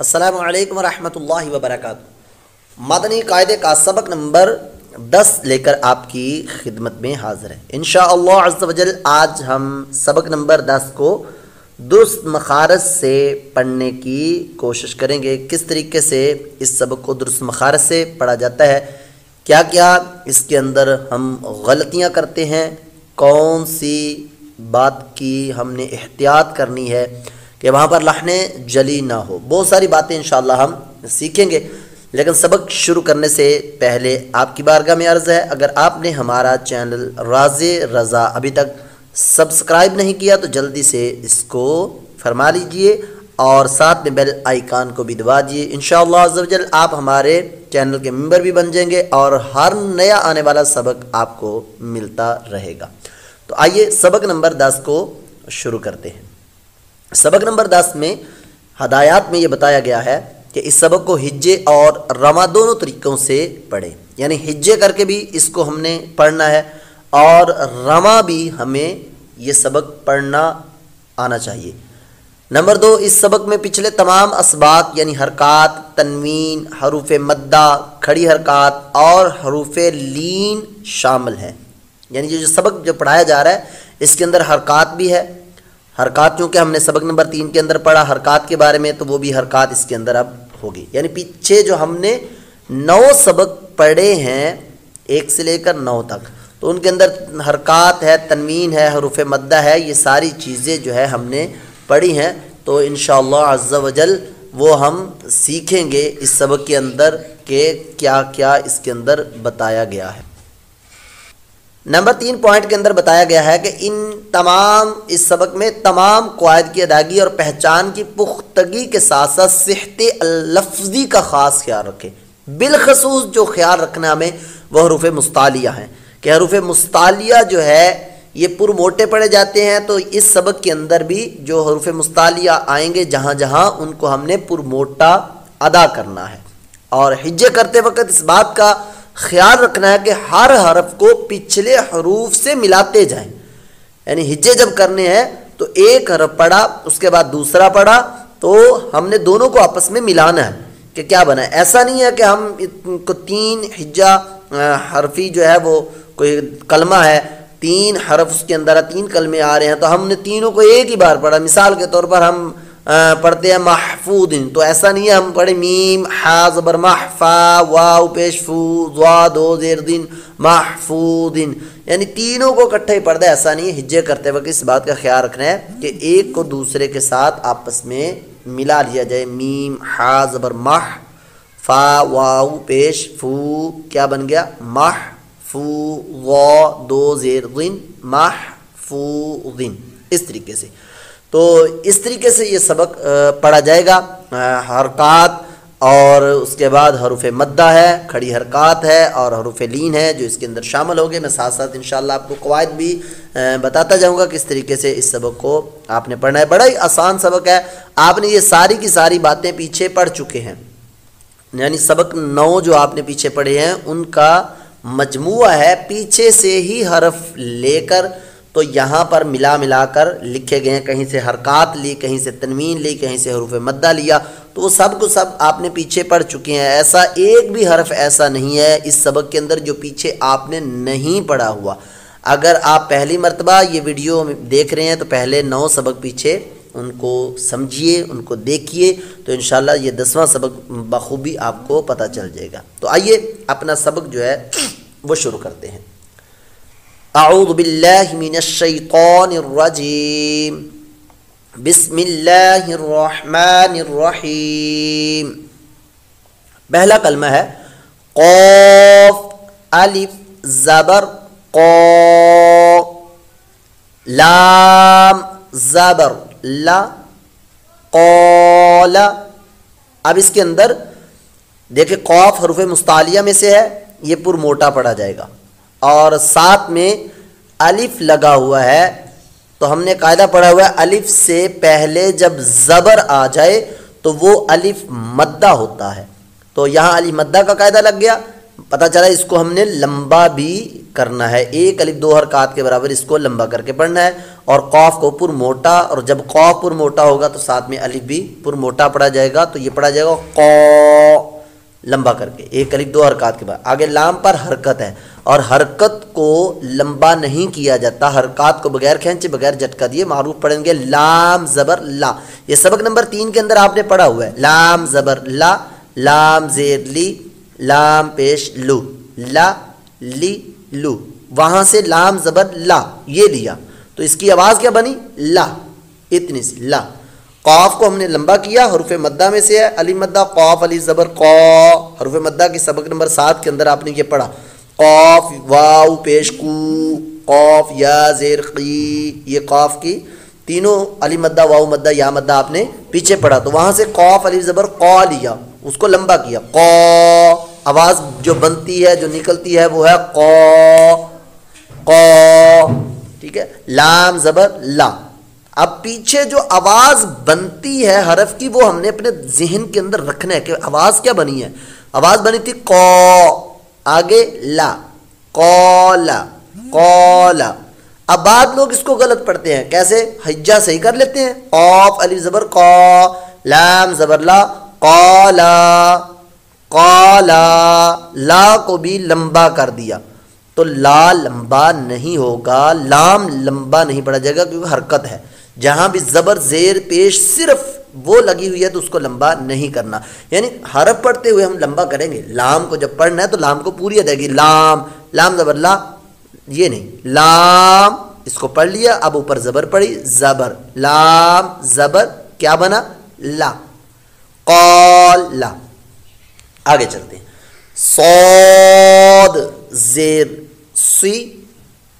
السلام علیکم ورحمۃ اللہ وبرکاتہ۔ مدنی قاعدے کا سبق نمبر 10 لے کر آپ کی خدمت میں حاضر ہے انشاءاللہ عز و جل۔ آج ہم سبق نمبر 10 کو درست مخارج سے پڑھنے کی کوشش کریں گے۔ کس طریقے سے اس سبق کو درست مخارج سے پڑھا جاتا ہے، کیا کیا اس کے اندر ہم غلطیاں کرتے ہیں، کون سی بات کی ہم نے احتیاط کرنی ہے کہ وہاں پر لحن جلی نہ ہو، بہت ساری باتیں انشاءاللہ ہم سیکھیں گے۔ لیکن سبق شروع کرنے سے پہلے آپ کی بارگاہ میں عرض ہے، اگر آپ نے ہمارا چینل راز رضا ابھی تک سبسکرائب نہیں کیا تو جلدی سے اس کو فرما لیجئے اور ساتھ میں بیل آئیکن کو بھی دبا دیجئے۔ انشاءاللہ عز و جل آپ ہمارے چینل کے ممبر بھی بن جائیں گے اور ہر نیا آنے والا سبق آپ کو ملتا رہے گا۔ تو آئیے سبق نمبر 10 کو شروع کرتے ہیں۔ سبق نمبر 10 میں ہدایات میں یہ بتایا گیا ہے کہ اس سبق کو ہجے اور رواں دونوں طریقوں سے پڑھیں، یعنی ہجے کر کے بھی اس کو ہم نے پڑھنا ہے اور رواں بھی ہمیں یہ سبق پڑھنا آنا چاہیے۔ نمبر 2، اس سبق میں پچھلے تمام اسباق یعنی حرکات، تنوین، حروف مدہ، کھڑی حرکات اور حروف لین شامل ہیں، یعنی یہ جو سبق جو پڑھایا جا رہا ہے اس کے اندر حرکات بھی ہے۔ حرکات چونکہ ہم نے سبق نمبر 3 کے اندر پڑھا حرکات کے بارے میں، تو وہ بھی حرکات اس کے اندر اب ہوگی، یعنی پیچھے جو ہم نے 9 سبق پڑھے ہیں 1 سے لے کر 9 تک، تو ان کے اندر حرکات ہے، تنوین ہے، حروف مدہ ہے، یہ ساری چیزیں جو ہے ہم نے پڑھی ہیں۔ تو انشاءاللہ عز و جل وہ ہم سیکھیں گے اس سبق کے اندر کہ کیا کیا اس کے اندر بتایا گیا ہے۔ نمبر 3 پوائنٹ کے اندر بتایا گیا ہے کہ اس سبق میں تمام قواعد کی ادائیگی اور پہچان کی پختگی کے ساتھ ساتھ صحت لفظی کا خاص خیال رکھیں۔ بالخصوص جو خیال رکھنا ہمیں وہ حروف مستعلیہ ہیں کہ حروف مستعلیہ جو ہے یہ پر موٹے پڑے جاتے ہیں، تو اس سبق کے اندر بھی جو حروف مستعلیہ آئیں گے جہاں جہاں ان کو ہم نے پر موٹا ادا کرنا ہے، اور ہجے کرتے وقت اس بات کا خیال رکھنا ہے کہ ہر حرف کو پچھلے حروف سے ملاتے جائیں، یعنی ہجے جب کرنے ہیں تو ایک حرف پڑھا اس کے بعد دوسرا پڑھا تو ہم نے دونوں کو آپس میں ملانا ہے کہ کیا بنا ہے۔ ایسا نہیں ہے کہ ہم کو 3 ہجہ حرفی جو ہے وہ کوئی کلمہ ہے، 3 حرف اس کے اندر 3 کلمے آ رہے ہیں تو ہم نے تینوں کو ایک ہی بار پڑھا۔ مثال کے طور پر ہم پڑھتے ہیں محفوظ، تو ایسا نہیں ہے ہم پڑھیں میم ہا زبر محفا واو پیش فو ضا دو زیر دن محفوظ، یعنی تینوں کو اکٹھے ہی پڑھتا ہے، ایسا نہیں ہے۔ ہجے کرتے وقت اس بات کا خیال رکھنا ہے کہ ایک کو دوسرے کے ساتھ آپس میں ملا لیا جائے۔ میم ہا زبر مح، فا واو پیش فو کیا بن گیا محفو ضا دو زیر دن محفوظ، اس طریقے سے۔ تو اس طریقے سے یہ سبق پڑھا جائے گا۔ حرکات اور اس کے بعد حروف مدہ ہے، کھڑی حرکات ہے اور حروف لین ہے جو اس کے اندر شامل ہوگے۔ میں ساتھ ساتھ انشاءاللہ آپ کو قواعد بھی بتاتا جاؤں گا کس طریقے سے اس سبق کو آپ نے پڑھنا ہے۔ بڑا ہی آسان سبق ہے، آپ نے یہ ساری کی ساری باتیں پیچھے پڑھ چکے ہیں، یعنی سبق 9 جو آپ نے پیچھے پڑھے ہیں ان کا مجموعہ ہے، پیچھے سے ہی حرف لے کر تو یہاں پر ملا کر لکھے گئے ہیں، کہیں سے حرکات لی، کہیں سے تنوین لی، کہیں سے حروف مدہ لیا، تو وہ سب کو سب آپ نے پیچھے پڑھ چکے ہیں۔ ایسا ایک بھی حرف ایسا نہیں ہے اس سبق کے اندر جو پیچھے آپ نے نہیں پڑھا ہوا۔ اگر آپ پہلی مرتبہ یہ ویڈیو دیکھ رہے ہیں تو پہلے 9 سبق پیچھے ان کو سمجھیے، ان کو دیکھیے، تو انشاءاللہ یہ 10واں سبق بخوبی آپ کو پتہ چل جائے گا۔ تو آئیے اپنا سبق جو ہے وہ شروع کرتے ہیں۔ اعوذ باللہ من الشیطان الرجیم، بسم اللہ الرحمن الرحیم۔ پہلا کلمہ ہے قاف الف زبر قا، لام زبر لا، قال۔ اب اس کے اندر دیکھیں قاف حروف مستعلیہ میں سے ہے، یہ پر موٹا پڑھا جائے گا، اور ساتھ میں الف لگا ہوا ہے، تو ہم نے قاعدہ پڑھا ہوا ہے الف سے پہلے جب زبر آ جائے تو وہ الف مدہ ہوتا ہے، تو یہاں الف مدہ کا قاعدہ لگ گیا۔ پتہ چلا اس کو ہم نے لمبا بھی کرنا ہے، ایک الف 2 حرکات کے برابر اس کو لمبا کر کے پڑھنا ہے، اور قاف کو پر موٹا، اور جب قاف پر موٹا ہوگا تو ساتھ میں الف بھی پر موٹا پڑھا جائے گا، تو یہ پڑھا جائے گا قا، لمبا کر کے ایک الف 2 حرکات کے بعد۔ آگے لام پر حرکت ہے، اور حرکت کو لمبا نہیں کیا جاتا، حرکات کو بغیر کھینچے بغیر جھٹکا دیے معروف پڑھیں گے لام زبر لا۔ یہ سبق نمبر 3 کے اندر آپ نے پڑھا ہوا ہے، لام زبر لا، لام زیر لی، لام پیش لو، لا لی لو، وہاں سے لام زبر لا یہ لیا، تو اس کی آواز کیا بنی؟ لا، اتنی سی لا۔ قاف کو ہم نے لمبا کیا، حروف مدہ میں سے ہے، علی مدہ، قاف علی زبر قا، حروف مدہ کی سبق نمبر 7 کے اندر آپ نے یہ پڑھا، قاف واو پیش کو، قاف یا زیر قی، یہ قاف کی تینوں علی مدہ واو مدہ یا مدہ آپ نے پیچھے پڑھا، تو وہاں سے قاف علی زبر قا لیا، اس کو لمبا کیا، قا، آواز جو بنتی ہے جو نکلتی ہے وہ ہے قا، قا، ٹھیک ہے، لام زبر لا۔ اب پیچھے جو آواز بنتی ہے حرف کی وہ ہم نے اپنے ذہن کے اندر رکھنا ہے کہ آواز کیا بنی ہے، آواز بنی تھی قا، آگے لا، قالا، قالا۔ اب بعض لوگ اس کو غلط پڑھتے ہیں، کیسے؟ حجہ صحیح کر لیتے ہیں، قاف الف زبر قا، لام زبر لا، قالا، قالا، لا کو بھی لمبا کر دیا، تو لا لمبا نہیں ہوگا، لام لمبا نہیں پڑھا جائے گا کیونکہ حرکت ہے، جہاں بھی زبر زیر پیش صرف وہ لگی ہوئی ہے تو اس کو لمبا نہیں کرنا، یعنی حرف پڑھتے ہوئے ہم لمبا کریں گے، لام کو جب پڑھنا ہے تو لام کو پوری ادائیگی، لام، لام زبر لا، یہ نہیں، لام اس کو پڑھ لیا، اب اوپر زبر پڑھی، زبر، لام زبر کیا بنا؟ لا، قالا۔ آگے چلتے ہیں، صاد زیر سی،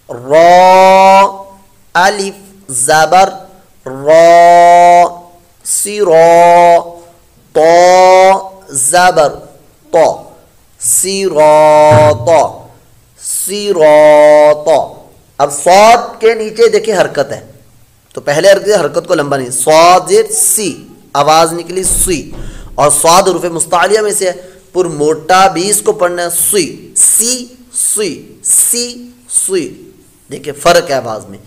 را الف زبر را، سیرا، طا زبر طا، سیراطا، سیراطا۔ اب صاد کے نیچے دیکھیں حرکت ہے، تو پہلے حرکت کو لمبا نہیں، صاد زیر سی، آواز نکلی سی، اور صاد حروف مستعلیہ میں سے ہے، پر موٹا بھی اس کو پڑھنا ہے، سی، سی، سی، سی، سی، دیکھیں فرق ہے آواز میں،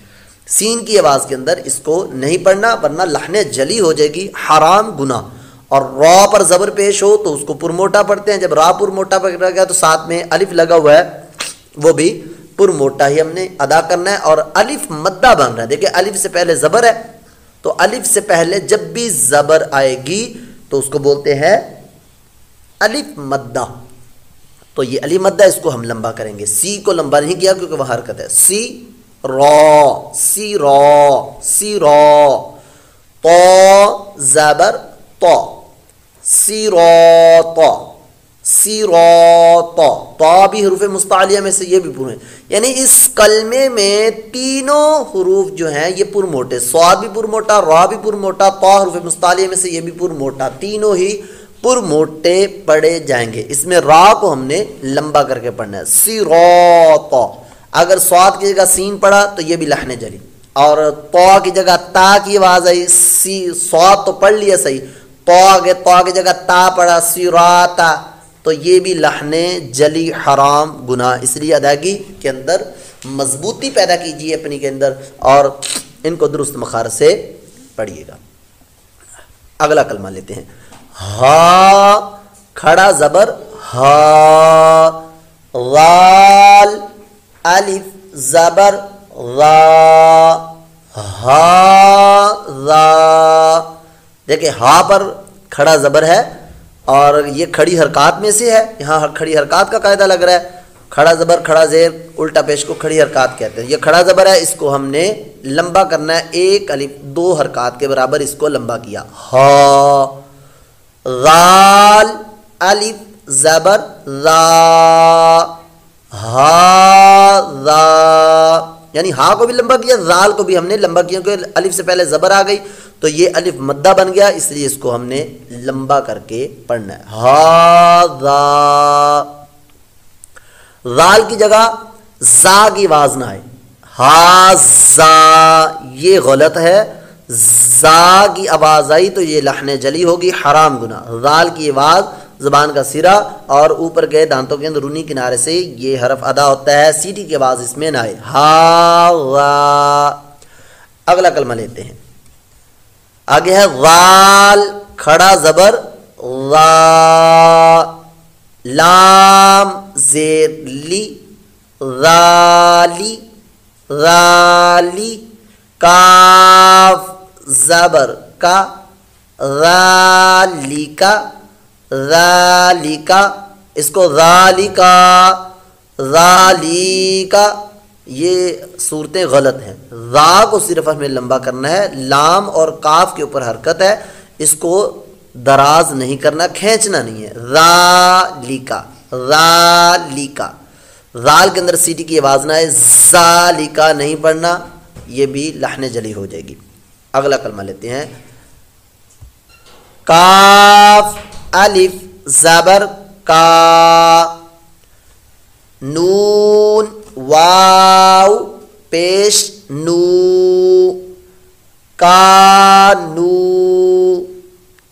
سین کی آواز کے اندر اس کو نہیں پڑھنا ورنہ لحن جلی ہو جائے گی، حرام گناہ، اور را پر زبر پیش ہو تو اس کو پر موٹا پڑھتے ہیں، جب را پر موٹا پڑھا گیا تو ساتھ میں الف لگا ہوا ہے وہ بھی پر موٹا ہی ہم نے ادا کرنا ہے، اور الف مدہ بن رہا ہے، دیکھیں الف سے پہلے زبر ہے، تو الف سے پہلے جب بھی زبر آئے گی تو اس کو بولتے ہیں الف مدہ، تو یہ الف مدہ اس کو ہم لمبا کریں گے، سی کو لمبا نہیں کیا کیونکہ وہ حرکت ہے، سی را، سی را، سی را، طا زبر طا، سیراطا، سیراطا، طا بھی حروف مستعلیہ میں سے، یہ بھی پورے، یعنی اس کلمے میں تینوں حروف جو ہیں یہ پر موٹے، صاد بھی پر موٹا، را بھی پر موٹا، طا حروف مستعلیہ میں سے یہ بھی پر موٹا، تینوں ہی پر موٹے پڑھے جائیں گے، اس میں را کو ہم نے لمبا کر کے پڑھنا ہے، سیراطا۔ اگر صاد کی جگہ سین پڑھا تو یہ بھی لحن جلی، اور طا کی جگہ تا کی آواز آئی، صاد تو پڑھ لیا صحیح، طا کی جگہ تا پڑھا، سیراتا، تو یہ بھی لحن جلی حرام گناہ، اس لیے ادائیگی کے اندر مضبوطی پیدا کیجیے اپنی کے اندر، اور ان کو درست مخارج سے پڑھیے گا۔ اگلا کلمہ لیتے ہیں، ہا کھڑا زبر ہا، غال الف زبر غا، ہا ذا، دیکھیں ہا پر کھڑا زبر ہے اور یہ کھڑی حرکات میں سے ہے، یہاں کھڑی حرکات کا قاعدہ لگ رہا ہے، کھڑا زبر کھڑا زیر الٹا پیش کو کھڑی حرکات کہتے ہیں، یہ کھڑا زبر ہے، اس کو ہم نے لمبا کرنا ہے، ایک الف 2 حرکات کے برابر اس کو لمبا کیا، ہا، غال الف زبر ذا، ہا ذا، یعنی ہا کو بھی لمبا کیا، زال کو بھی ہم نے لمبا کیا کیونکہ الف سے پہلے زبر آ گئی تو یہ الف مدہ بن گیا، اس لیے اس کو ہم نے لمبا کر کے پڑھنا ہے، ہا ذا۔ زال کی جگہ زا کی آواز نہ آئے، ہا زا، یہ غلط ہے، زا کی آواز آئی تو یہ لحن جلی ہوگی، حرام گناہ، زال کی آواز زبان کا سرا اور اوپر کے دانتوں کے اندرونی کنارے سے یہ حرف ادا ہوتا ہے، سیٹی کی آواز اس میں نہ آئے. ہا. اگلا کلمہ لیتے ہیں. آگے ہے غال، کھڑا زبر غا، لام زیر لی، غالی غالی، کاف زبر کا، غالیکا غالیکا، اس کو غالیکا غالیکا. یہ صورتیں غلط ہیں. غا کو صرف ہمیں لمبا کرنا ہے، لام اور کاف کے اوپر حرکت ہے، اس کو دراز نہیں کرنا، کھینچنا نہیں ہے. غالیکا غالیکا. غال کے اندر سیٹی کی آواز نہ ہے، ذالکا نہیں پڑھنا، یہ بھی لحن جلی ہو جائے گی. اگلا کلمہ لیتے ہیں. کاف الف زبر کا، نون واو پیش نو، کانو.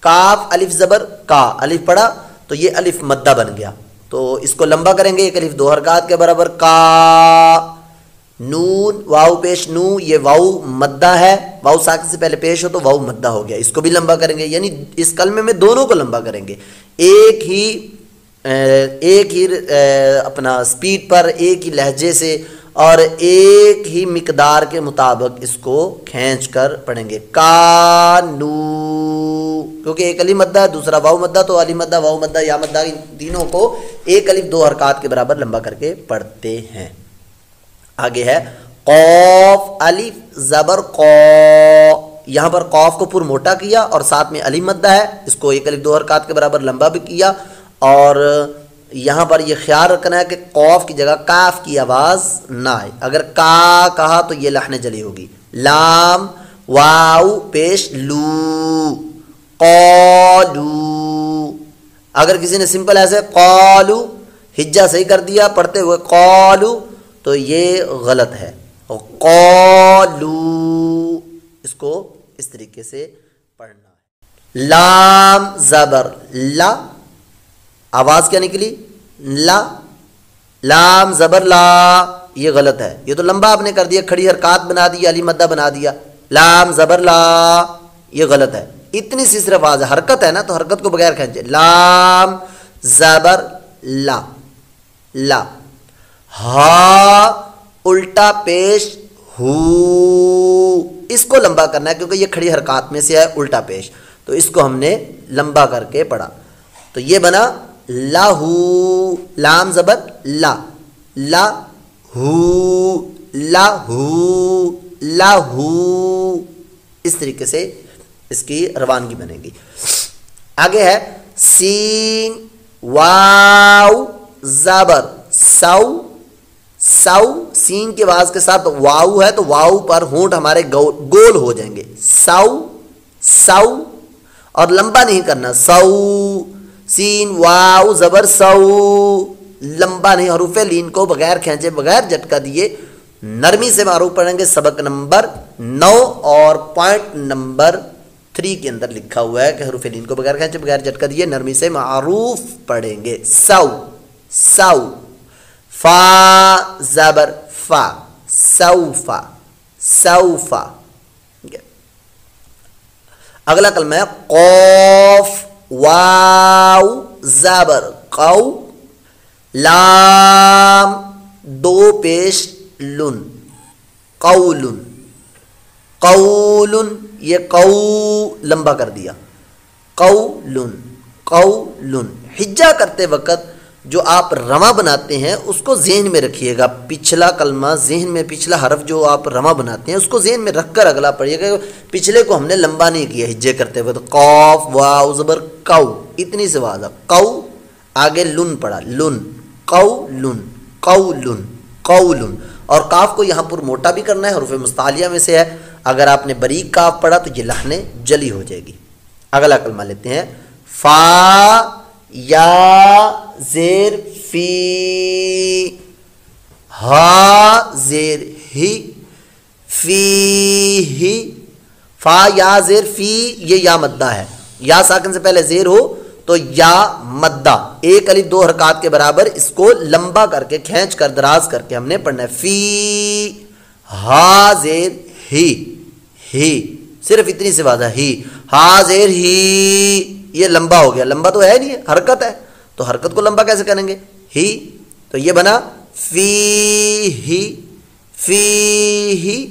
کاف الف زبر کا، الف پڑھا تو یہ الف مدہ بن گیا، تو اس کو لمبا کریں گے، ایک الف دو حرکات کے برابر. کا. نون واو پیش نو، یہ واو مدہ ہے، واو ساکن سے پہلے پیش ہو تو واو مدہ ہو گیا، اس کو بھی لمبا کریں گے. یعنی اس کلمے میں دونوں کو لمبا کریں گے، ایک ہی اپنا سپیڈ پر، ایک ہی لہجے سے اور ایک ہی مقدار کے مطابق اس کو کھینچ کر پڑھیں گے. کانو، کیونکہ ایک الف مدہ ہے دوسرا واو مدہ، تو الف مدہ واو مدہ یا مدہ ان تینوں کو ایک الف دو حرکات کے برابر لمبا کر کے پڑھتے ہیں. آگے ہے قوف الف زبر قو، یہاں پر قوف کو پر موٹا کیا اور ساتھ میں الف مدہ ہے، اس کو ایک الف دو حرکات کے برابر لمبا بھی کیا. اور یہاں پر یہ خیال رکھنا ہے کہ قوف کی جگہ کاف کی آواز نہ آئے، اگر کا کہا تو یہ لحن جلی ہوگی. لام واو پیش لو، قالو. اگر کسی نے سمپل ایسے قالو ہجا صحیح کر دیا پڑھتے ہوئے قالو تو یہ غلط ہے. قالو اس کو اس طریقے سے پڑھنا ہے. لام زبر لا، آواز کیا نکلی؟ لا. لام زبر لا، یہ غلط ہے، یہ تو لمبا آپ نے کر دیا، کھڑی حرکات بنا دیا، علی مدہ بنا دیا. لام زبر لا، یہ غلط ہے. اتنی سی صرف آواز ہے، حرکت ہے نا تو حرکت کو بغیر کھینچے. لام زبر لا لا. ہا الٹا پیش ہو، اس کو لمبا کرنا ہے کیونکہ یہ کھڑی حرکات میں سے ہے الٹا پیش، تو اس کو ہم نے لمبا کر کے پڑھا، تو یہ بنا لاہو. لام زبر لا لا ہو لاہو لاہو، اس طریقے سے اس کی روانگی بنے گی. آگے ہے سین واو زبر سو، سو. سین کی آواز کے ساتھ واو ہے تو واو پر ہونٹ ہمارے گول ہو جائیں گے. سو سو، اور لمبا نہیں کرنا. سو سین واو زبر سو، لمبا نہیں، حروف لین کو بغیر کھینچے بغیر جھٹکا دیے نرمی سے معروف پڑھیں گے. سبق نمبر 9 اور پوائنٹ نمبر 3 کے اندر لکھا ہوا ہے کہ حروف لین کو بغیر کھینچے بغیر جھٹکا دیے نرمی سے معروف پڑھیں گے. سو سو. فا زبر فا سوفا سوفا. اگلا کلمہ ہے قوف واو زبر قو، لام دو پیش لن قولن قولن. یہ قو لمبا کر دیا، قولن قولن. حجہ کرتے وقت جو آپ رواں بناتے ہیں اس کو ذہن میں رکھیے گا. پچھلا کلمہ ذہن میں، پچھلا حرف جو آپ رواں بناتے ہیں اس کو ذہن میں رکھ کر اگلا پڑھیے گا. پچھلے کو ہم نے لمبا نہیں کیا حجے کرتے ہوئے، تو قوف واو زبر قو، اتنی سے واضح قو. آگے لن پڑھا لن قولن قولن قولن. اور کاف کو یہاں پر موٹا بھی کرنا ہے، حروف مستعلیہ میں سے ہے. اگر آپ نے باریک کاف پڑھا تو یہ لحن جلی ہو جائے گی. اگلا کلمہ لیتے ہیں. فا یا زیر فی، ہا زیر ہی فی ہی. فا یا زیر فی، یہ یا مدہ ہے، یا ساکن سے پہلے زیر ہو تو یا مدہ ایک الف دو حرکات کے برابر اس کو لمبا کر کے کھینچ کر دراز کر کے ہم نے پڑھنا ہے. فی ہا زیر ہی صرف اتنی سی بات ہے ہی. ہا زیر ہی یہ لمبا ہو گیا, لمبا تو ہے نہیں, حرکت ہے, تو حرکت کو لمبا کیسے کریں گے؟ ہی. تو یہ بنا فی ہی.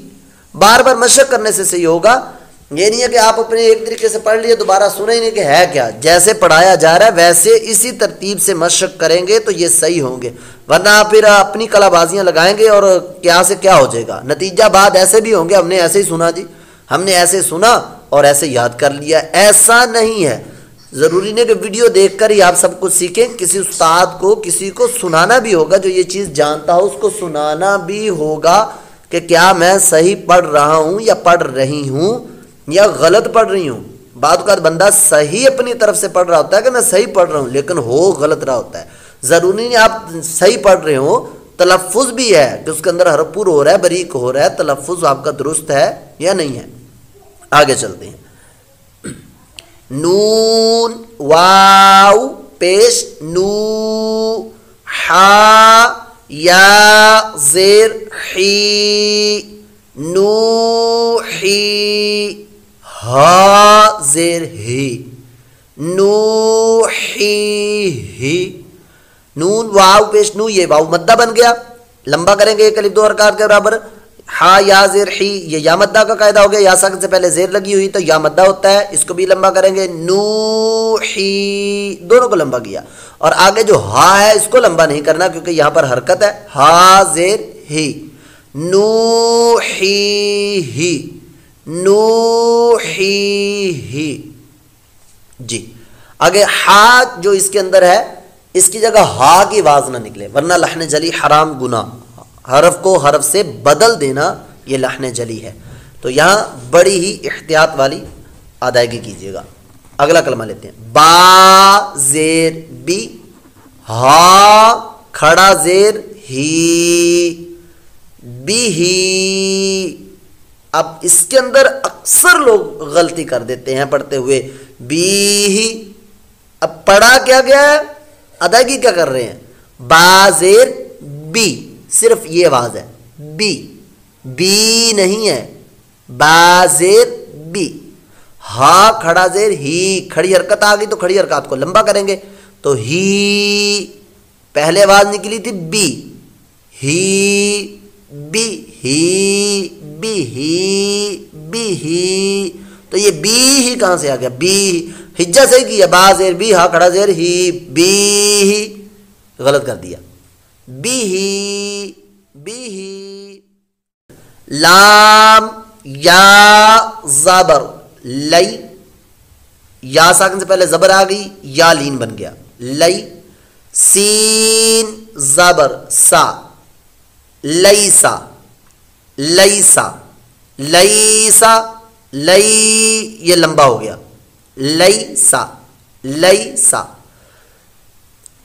بار بار مشق کرنے سے صحیح ہوگا. یہ نہیں ہے کہ آپ اپنے ایک طریقے سے پڑھ لیے دوبارہ سنیں ہی نہیں کہ ہے کیا. جیسے پڑھایا جا رہا ہے ویسے اسی ترتیب سے مشق کریں گے تو یہ صحیح ہوں گے, ورنہ پھر اپنی کلا بازیاں لگائیں گے اور کیا سے کیا ہو جائے گا. نتیجہ بعد ایسے بھی ہوں گے ہم نے ایسے ہی سنا جی, ہم نے ایسے سنا اور ایسے یاد کر لیا. ایسا نہیں ہے. ضروری نہیں کہ ویڈیو دیکھ کر ہی آپ سب کچھ سیکھیں. کسی استاد کو کسی کو سنانا بھی ہوگا, جو یہ چیز جانتا ہو اس کو سنانا بھی ہوگا کہ کیا میں صحیح پڑھ رہا ہوں یا پڑھ رہی ہوں یا غلط پڑھ رہی ہوں. بعض اوقات بندہ صحیح اپنی طرف سے پڑھ رہا ہوتا ہے کہ میں صحیح پڑھ رہا ہوں, لیکن ہو غلط رہا ہوتا ہے. ضروری نہیں آپ صحیح پڑھ رہے ہو, تلفظ بھی ہے کہ اس کے اندر حرف پور ہو رہا ہے, باریک ہو رہا ہے, تلفظ آپ کا درست ہے یا نہیں ہے. آگے چلتے ہیں. نون واو پیش نو, ہا یا زیر حی, نو حی, ہا زیر ہی, نو ہی. نون واو پیش نو, یہ واو مدہ بن گیا, لمبا کریں گے ایک الف دو حرکات کے برابر. ہا یا زیر ہی, یہ یا مدہ کا قاعدہ ہو گیا, یا ساکن سے پہلے زیر لگی ہوئی تو یا مدہ ہوتا ہے, اس کو بھی لمبا کریں گے. نو ہی, دونوں کو لمبا کیا. اور آگے جو ہا ہے اس کو لمبا نہیں کرنا کیونکہ یہاں پر حرکت ہے. ہا زیر ہی, نو ہی, نو ہی. جی آگے ہا جو اس کے اندر ہے اس کی جگہ ہا کی آواز نہ نکلے, ورنہ لحن جلی حرام گناہ. حرف کو حرف سے بدل دینا یہ لحن جلی ہے. تو یہاں بڑی ہی احتیاط والی ادائیگی کیجیے گا. اگلا کلمہ لیتے ہیں. با زیر بی, ہا کھڑا زیر ہی, بی ہی. اب اس کے اندر اکثر لوگ غلطی کر دیتے ہیں پڑھتے ہوئے بی ہی. اب پڑھا کیا گیا ہے, ادائیگی کیا کر رہے ہیں؟ با زیر بی, صرف یہ آواز ہے بی نہیں ہے, با زیر بی. ہا کھڑا زیر ہی, کھڑی حرکت آ گئی تو کھڑی حرکات کو لمبا کریں گے. تو ہی پہلے آواز نکلی تھی بی ہی, بی ہی, بی ہی, بی ہی. تو یہ بی ہی کہاں سے آ گیا؟ بی ہجا صحیح کیا, با زیر بی, ہا کھڑا زیر ہی, بی ہی غلط کر دیا. بی ہی, بی ہی. لام یا زبر لئی, یا ساکن سے پہلے زبر آ گئی, یا لین بن گیا لئی. سین زبر سا, لیسا, لیسا, لیسا, لئی یہ لمبا ہو گیا لیسا, لیسا.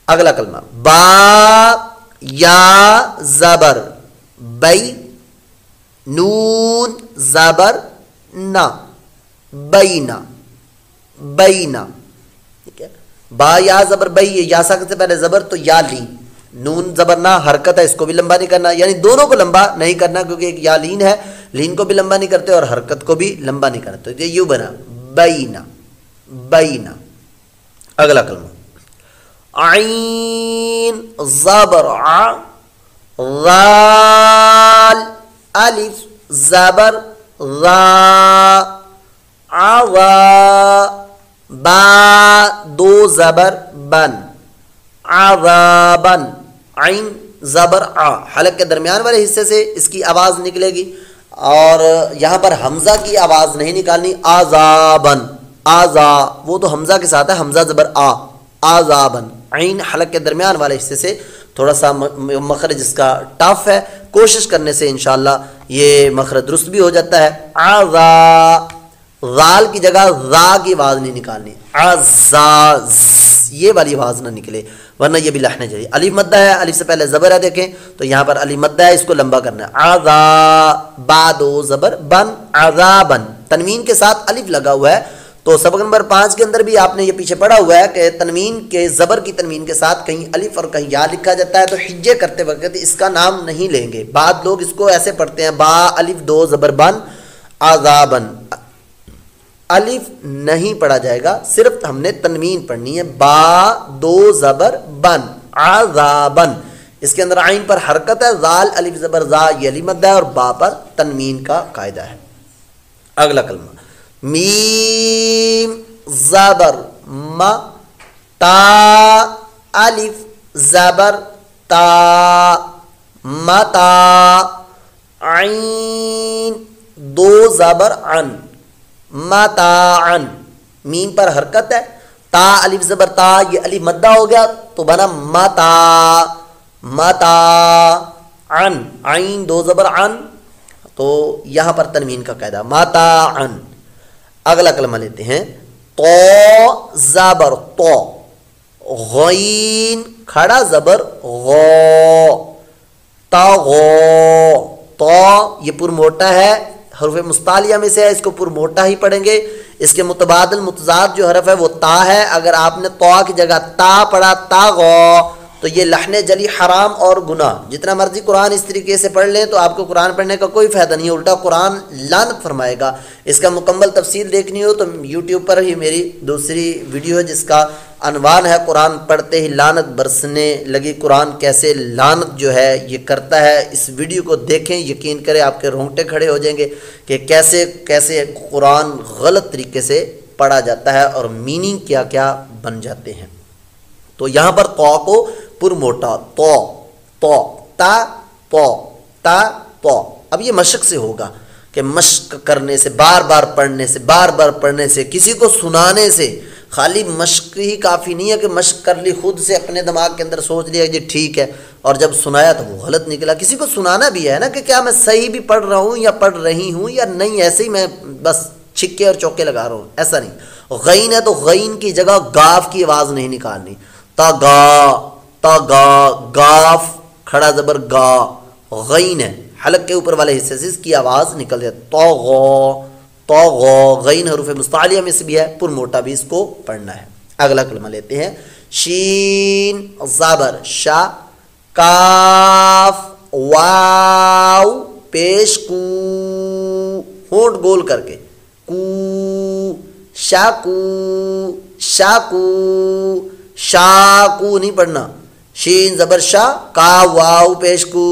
اگلا کلمہ با یا زبر بئی, نون زبر نا, بینا, بینا. ٹھیک ہے, با یا زبر بئی, یہ یا ساکن سے پہلے زبر تو یا لین, نون زبر نا حرکت ہے, اس کو بھی لمبا نہیں کرنا, یعنی دونوں کو لمبا نہیں کرنا کیونکہ ایک یا لین ہے, لین کو بھی لمبا نہیں کرتے اور حرکت کو بھی لمبا نہیں کرتے. تو یہ یوں بنا بینا, بینا. اگلا کلمہ عین زبر ع, غال الف زبر غا, عوا, با دو زبر بن, عذابن. عین زبر ع, حلق کے درمیان والے حصے سے اس کی آواز نکلے گی اور یہاں پر حمزہ کی آواز نہیں نکالنی. عذابن, آزا وہ تو حمزہ کے ساتھ ہے, حمزہ زبر آ, عذابن. عین حلق کے درمیان والے حصے سے تھوڑا سا مخرج اس کا ٹف ہے, کوشش کرنے سے انشاءاللہ یہ مخرج درست بھی ہو جاتا ہے. عذا, غال کی جگہ ذا کی آواز نہیں نکالنی, عزا یہ والی آواز نہ نکلے ورنہ یہ بھی لحن جلی. الف مدہ ہے, الف سے پہلے زبر ہے, دیکھیں تو یہاں پر الف مدہ ہے, اس کو لمبا کرنا ہے. عذا, با دو زبر بن, عذابن. تنوین کے ساتھ الف لگا ہوا ہے تو سبق نمبر 5 کے اندر بھی آپ نے یہ پیچھے پڑھا ہوا ہے کہ تنوین کے زبر کی تنوین کے ساتھ کہیں الف اور کہیں یا لکھا جاتا ہے، تو حجے کرتے وقت اس کا نام نہیں لیں گے. بعض لوگ اس کو ایسے پڑھتے ہیں با الف دو زبر بن عذابن، الف نہیں پڑھا جائے گا، صرف ہم نے تنوین پڑھنی ہے. با دو زبر بن عذابن، اس کے اندر عین پر حرکت ہے، ذال الف زبر زا یہ علی مد ہے، اور با پر تنوین کا قاعدہ ہے. اگلا کلمہ میم زبر ما تا الف زبر تا متا، عین دو زبر عن متاعن، میم پر حرکت ہے، تا الف زبر تا یہ الف مدہ ہو گیا تو بنا متا متا، عن عین دو زبر عن، تو یہاں پر تنوین کا قاعدہ متاعن. اگلا کلمہ لیتے ہیں تو زبر تو، غین کھڑا زبر غو، تغو، تو یہ پر موٹا ہے، حروف مستعلیہ میں سے ہے، اس کو پر موٹا ہی پڑھیں گے. اس کے متبادل متضاد جو حرف ہے وہ تا ہے. اگر آپ نے تو کی جگہ تا پڑھا تاغو تو یہ لحن جلی حرام اور گناہ. جتنا مرضی قرآن اس طریقے سے پڑھ لیں تو آپ کو قرآن پڑھنے کا کوئی فائدہ نہیں ہے، الٹا قرآن لعنت فرمائے گا. اس کا مکمل تفصیل دیکھنی ہو تو یوٹیوب پر ہی میری دوسری ویڈیو ہے جس کا عنوان ہے قرآن پڑھتے ہی لعنت برسنے لگی، قرآن کیسے لعنت جو ہے یہ کرتا ہے. اس ویڈیو کو دیکھیں، یقین کریں آپ کے رونگٹے کھڑے ہو جائیں گے کہ کیسے کیسے قرآن غلط طریقے سے پڑھا جاتا ہے اور میننگ کیا کیا بن جاتے ہیں. تو یہاں پر تو کو پر موٹا تو تو تا تو تا تو. اب یہ مشق سے ہوگا کہ مشق کرنے سے، بار بار پڑھنے سے، بار بار پڑھنے سے، کسی کو سنانے سے. خالی مشق ہی کافی نہیں ہے کہ مشق کر لی خود سے اپنے دماغ کے اندر سوچ لیا جی ٹھیک ہے، اور جب سنایا تو وہ غلط نکلا. کسی کو سنانا بھی ہے نا کہ کیا میں صحیح بھی پڑھ رہا ہوں یا پڑھ رہی ہوں یا نہیں، ایسے ہی میں بس چھکے اور چوکے لگا رہا ہوں، ایسا نہیں. غین ہے تو غین کی جگہ گاف کی آواز نہیں نکالنی. تا گا گاف کھڑا زبر گا، غین ہے حلق کے اوپر والے حصے سے اس کی آواز نکل جائے. تو غو غین حروف مستعلیہ میں سے بھی ہے، پر موٹا بھی اس کو پڑھنا ہے. اگلا کلمہ لیتے ہیں شین زبر شا، کاف واو پیش کو، ہونٹ گول کر کے کو، شاکو شاکو، شاکو نہیں پڑھنا. شین زبر شا، کا واو پیش کو،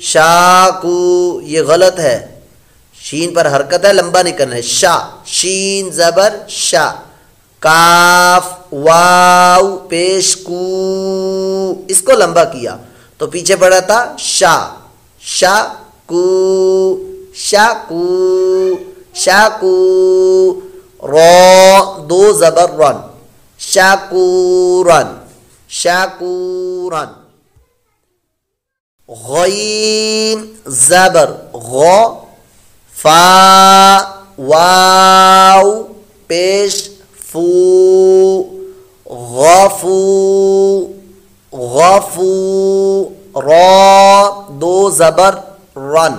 شاکو یہ غلط ہے، شین پر حرکت ہے، لمبا نہیں کرنا ہے. شا شین زبر شا، کاف واو پیش کو، اس کو لمبا کیا تو پیچھے پڑا تھا شا، شا کو شاکو شاکو. رو دو زبر رن، شاکورن شاکورن. غین زبر غو، فا واو پیش فو، غفو غفو. را دو زبر رن،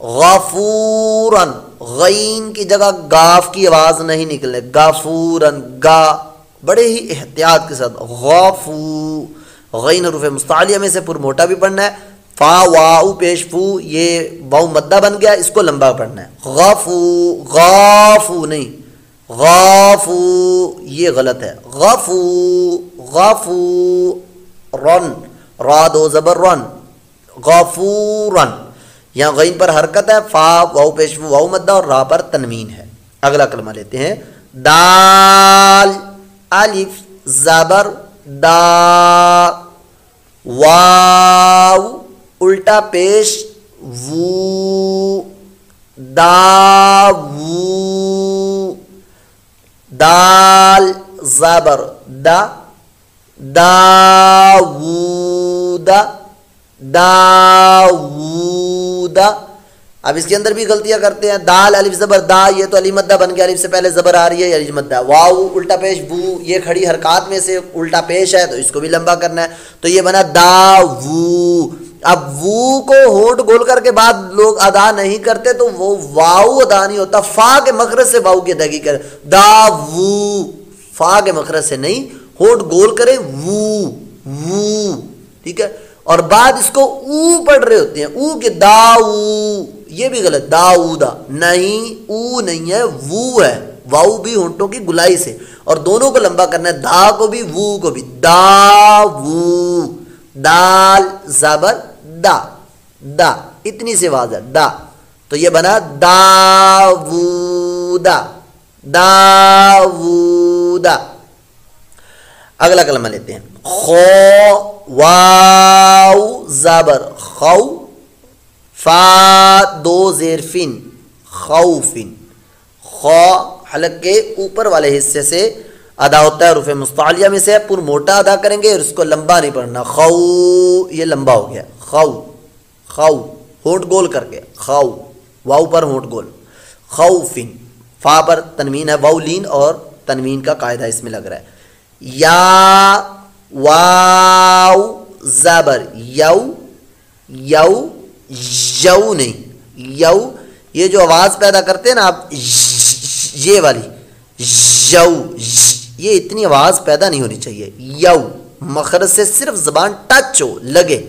غفورن، غین کی جگہ گاف کی آواز نہیں نکلے، غفورن گا بڑے ہی احتیاط کے ساتھ. غفو غین حروف مستعلیہ میں سے پر موٹا بھی پڑھنا ہے. فا واو پیش فو یہ واو مدہ بن گیا، اس کو لمبا پڑھنا ہے. غفو غافو نہیں، غافو یہ غلط ہے. غفو غفو. رن را دو زبر رن، غفورن یہاں غین پر حرکت ہے، فا واو پیش فو واو مدہ اور را پر تنوین ہے. اگلا کلمہ لیتے ہیں دال الف زبر دا، واو الٹا پیش وو، دا وو. دال زبر دا، داوودا داوودا. اب اس کے اندر بھی غلطیاں کرتے ہیں. دال الف زبر دا، یہ تو علی مدہ بن گیا، الف سے پہلے زبر آ رہی ہے علی مدہ. واو الٹا پیش بو، یہ کھڑی حرکات میں سے الٹا پیش ہے تو اس کو بھی لمبا کرنا ہے، تو یہ بنا دا وو اب وو کو ہونٹ گول کر کے بعد لوگ ادا نہیں کرتے تو وہ واو ادا نہیں ہوتا، فا کے مخرج سے واو کی ادائیگی کرے، دا وو، فا کے مخرج سے نہیں، ہونٹ گول کرے وو وو، ٹھیک ہے، اور بعد اس کو او پڑھ رہے ہوتے ہیں، او کے داؤ، یہ بھی غلط، داؤدا نہیں، او نہیں ہے، وو ہے، واو بھی ہونٹوں کی گلائی سے، اور دونوں کو لمبا کرنا ہے، دا کو بھی وو کو بھی، دا وو، دال زبر دا، دا اتنی سی آواز ہے، دا، تو یہ بنا داوودا، داوودا۔ اگلا کلمہ لیتے ہیں، خو واو زبر خو، فا دو زیر فن، خوفن، خو حلق کے اوپر والے حصے سے ادا ہوتا ہے، حروف مستعلیہ میں سے پر موٹا ادا کریں گے اور اس کو لمبا نہیں پڑھنا، خو یہ لمبا ہو گیا، خو خو ہونٹ گول کر کے، خو واو پر ہونٹ گول، خوفن، فا پر تنوین ہے، واو لین اور تنوین کا قاعدہ اس میں لگ رہا ہے، یا واو زبر یو، یو یو نہیں، یو یہ جو آواز پیدا کرتے ہیں نا آپ یہ والی یو، یہ اتنی آواز پیدا نہیں ہونی چاہیے، یو مخرج سے صرف زبان ٹچ ہو، لگے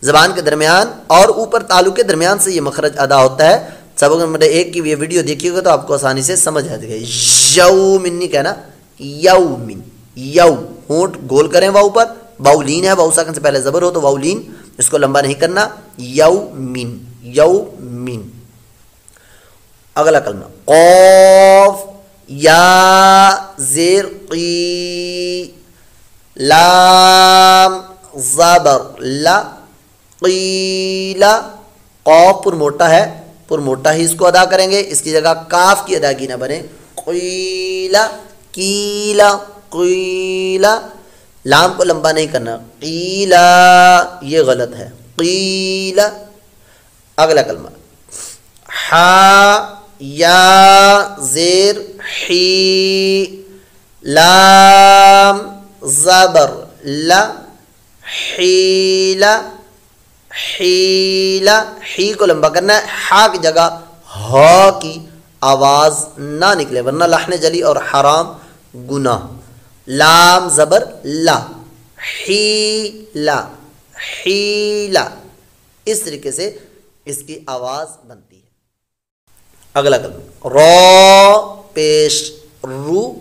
زبان کے درمیان اور اوپر تالو کے درمیان سے یہ مخرج ادا ہوتا ہے۔ سبق نمبر 1 کی یہ ویڈیو دیکھیے گا تو آپ کو آسانی سے سمجھ آ جائے گا، یومن نہیں کہنا، یومن، یو ہونٹ گول کریں واؤ پر، واؤ لین ہے، واؤ ساکن سے پہلے زبر ہو تو واؤ لین، اس کو لمبا نہیں کرنا، یومن، یومن۔ اگلا کلمہ، قوف یا زیر قی، لام زبر لا، قیلا، قوف پر موٹا ہے، پر موٹا ہی اس کو ادا کریں گے، اس کی جگہ کاف کی ادائیگی نہ بنے، قیلا، کیلا، قیلا، لام کو لمبا نہیں کرنا، قیلا یہ غلط ہے، قیلا۔ اگلا کلمہ، ہا یا زیر حی، لام زبر لا، حیلا، حیلا، حی کو لمبا کرنا ہے، ہا کی جگہ ہا کی آواز نہ نکلے ورنہ لحن جلی اور حرام گناہ، لام زبر لا، حیلا، حیلا، اس طریقے سے اس کی آواز بنتی ہے۔ اگلا کلمہ، رو پیش رو،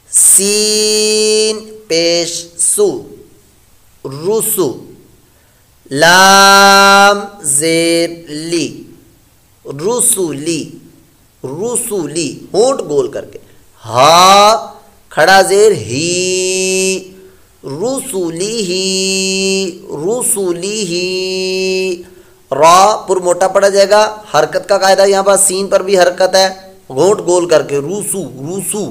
سین پیش سو، رسو، لام زیر لی، رسولی، رسولی ہونٹ گول کر کے، ہا کھڑا زیر ہی، رسولی ہی، رسولی ہی، را پر موٹا پڑا جائے گا، حرکت کا قاعدہ یہاں پر، سین پر بھی حرکت ہے، ہونٹ گول کر کے، روسو، روسو،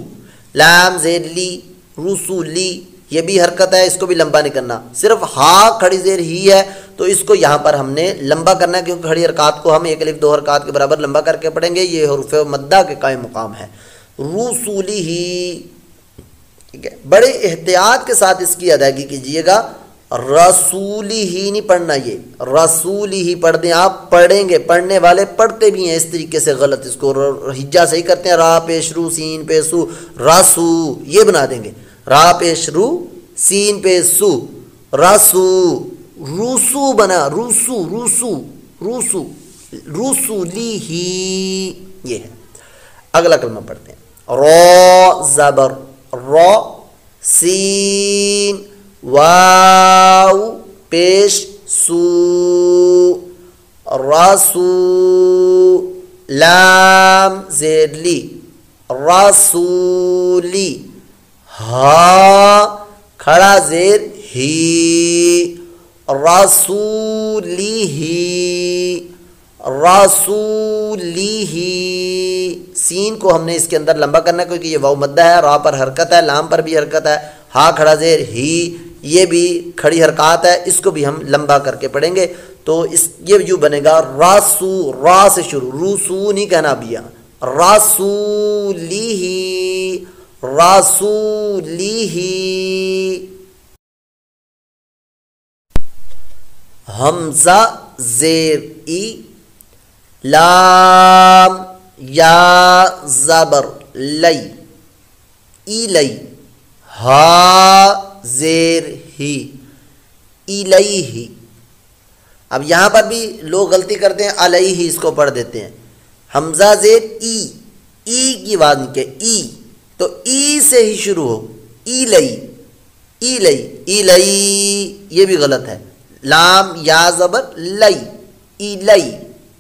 لام زیر لی، رسولی یہ بھی حرکت ہے، اس کو بھی لمبا نہیں کرنا، صرف ہا کھڑی زیر ہی ہے تو اس کو یہاں پر ہم نے لمبا کرنا ہے کیونکہ کھڑی حرکات کو ہم 1 الف 2 حرکات کے برابر لمبا کر کے پڑھیں گے، یہ حروف مدہ کے قائم مقام ہے، رسولی ہی، ٹھیک ہے، بڑے احتیاط کے ساتھ اس کی ادائیگی کیجئے گا، رسولی ہی نہیں پڑھنا، یہ رسولی ہی پڑھ دیں آپ، پڑھیں گے، پڑھنے والے پڑھتے بھی ہیں اس طریقے سے غلط، اس کو ہجا صحیح کرتے ہیں، را پیش رو سین پہ سو، رسو یہ بنا دیں گے، را پیش رو سین پہ سو، رسو، روسو بنا، روسو، روسو، روسو، رسولی ہی یہ ہے۔ اگلا کلمہ پڑھتے ہیں، رو زبر رو، سین واو پیش سو، رسو، لام زیر لی، رسولی، ہا کھڑا زیر ہی، رسولی ہی، رسولی ہی، سین کو ہم نے اس کے اندر لمبا کرنا ہے کیونکہ یہ واو مدہ ہے، را پر حرکت ہے، لام پر بھی حرکت ہے، ہا کھڑا زیر ہی یہ بھی کھڑی حرکات ہے، اس کو بھی ہم لمبا کر کے پڑھیں گے تو اس یہ یوں بنے گا، راسو، را سے شروع، روسو نہیں کہنا اب یہاں، رسولی ہی، رسولی ہی۔ حمزہ زیر ای، لام یا زبر لئی، ایلی، ہا زیر ہی، الیہ۔ اب یہاں پر بھی لوگ غلطی کرتے ہیں، علیہ اس کو پڑھ دیتے ہیں، حمزہ زیر ای، ای کی آواز نکلے، ای تو ای سے ہی شروع ہو، ایلی، ایلی، ایلی، یہ بھی غلط ہے، لام یا زبر لئی، ایلی،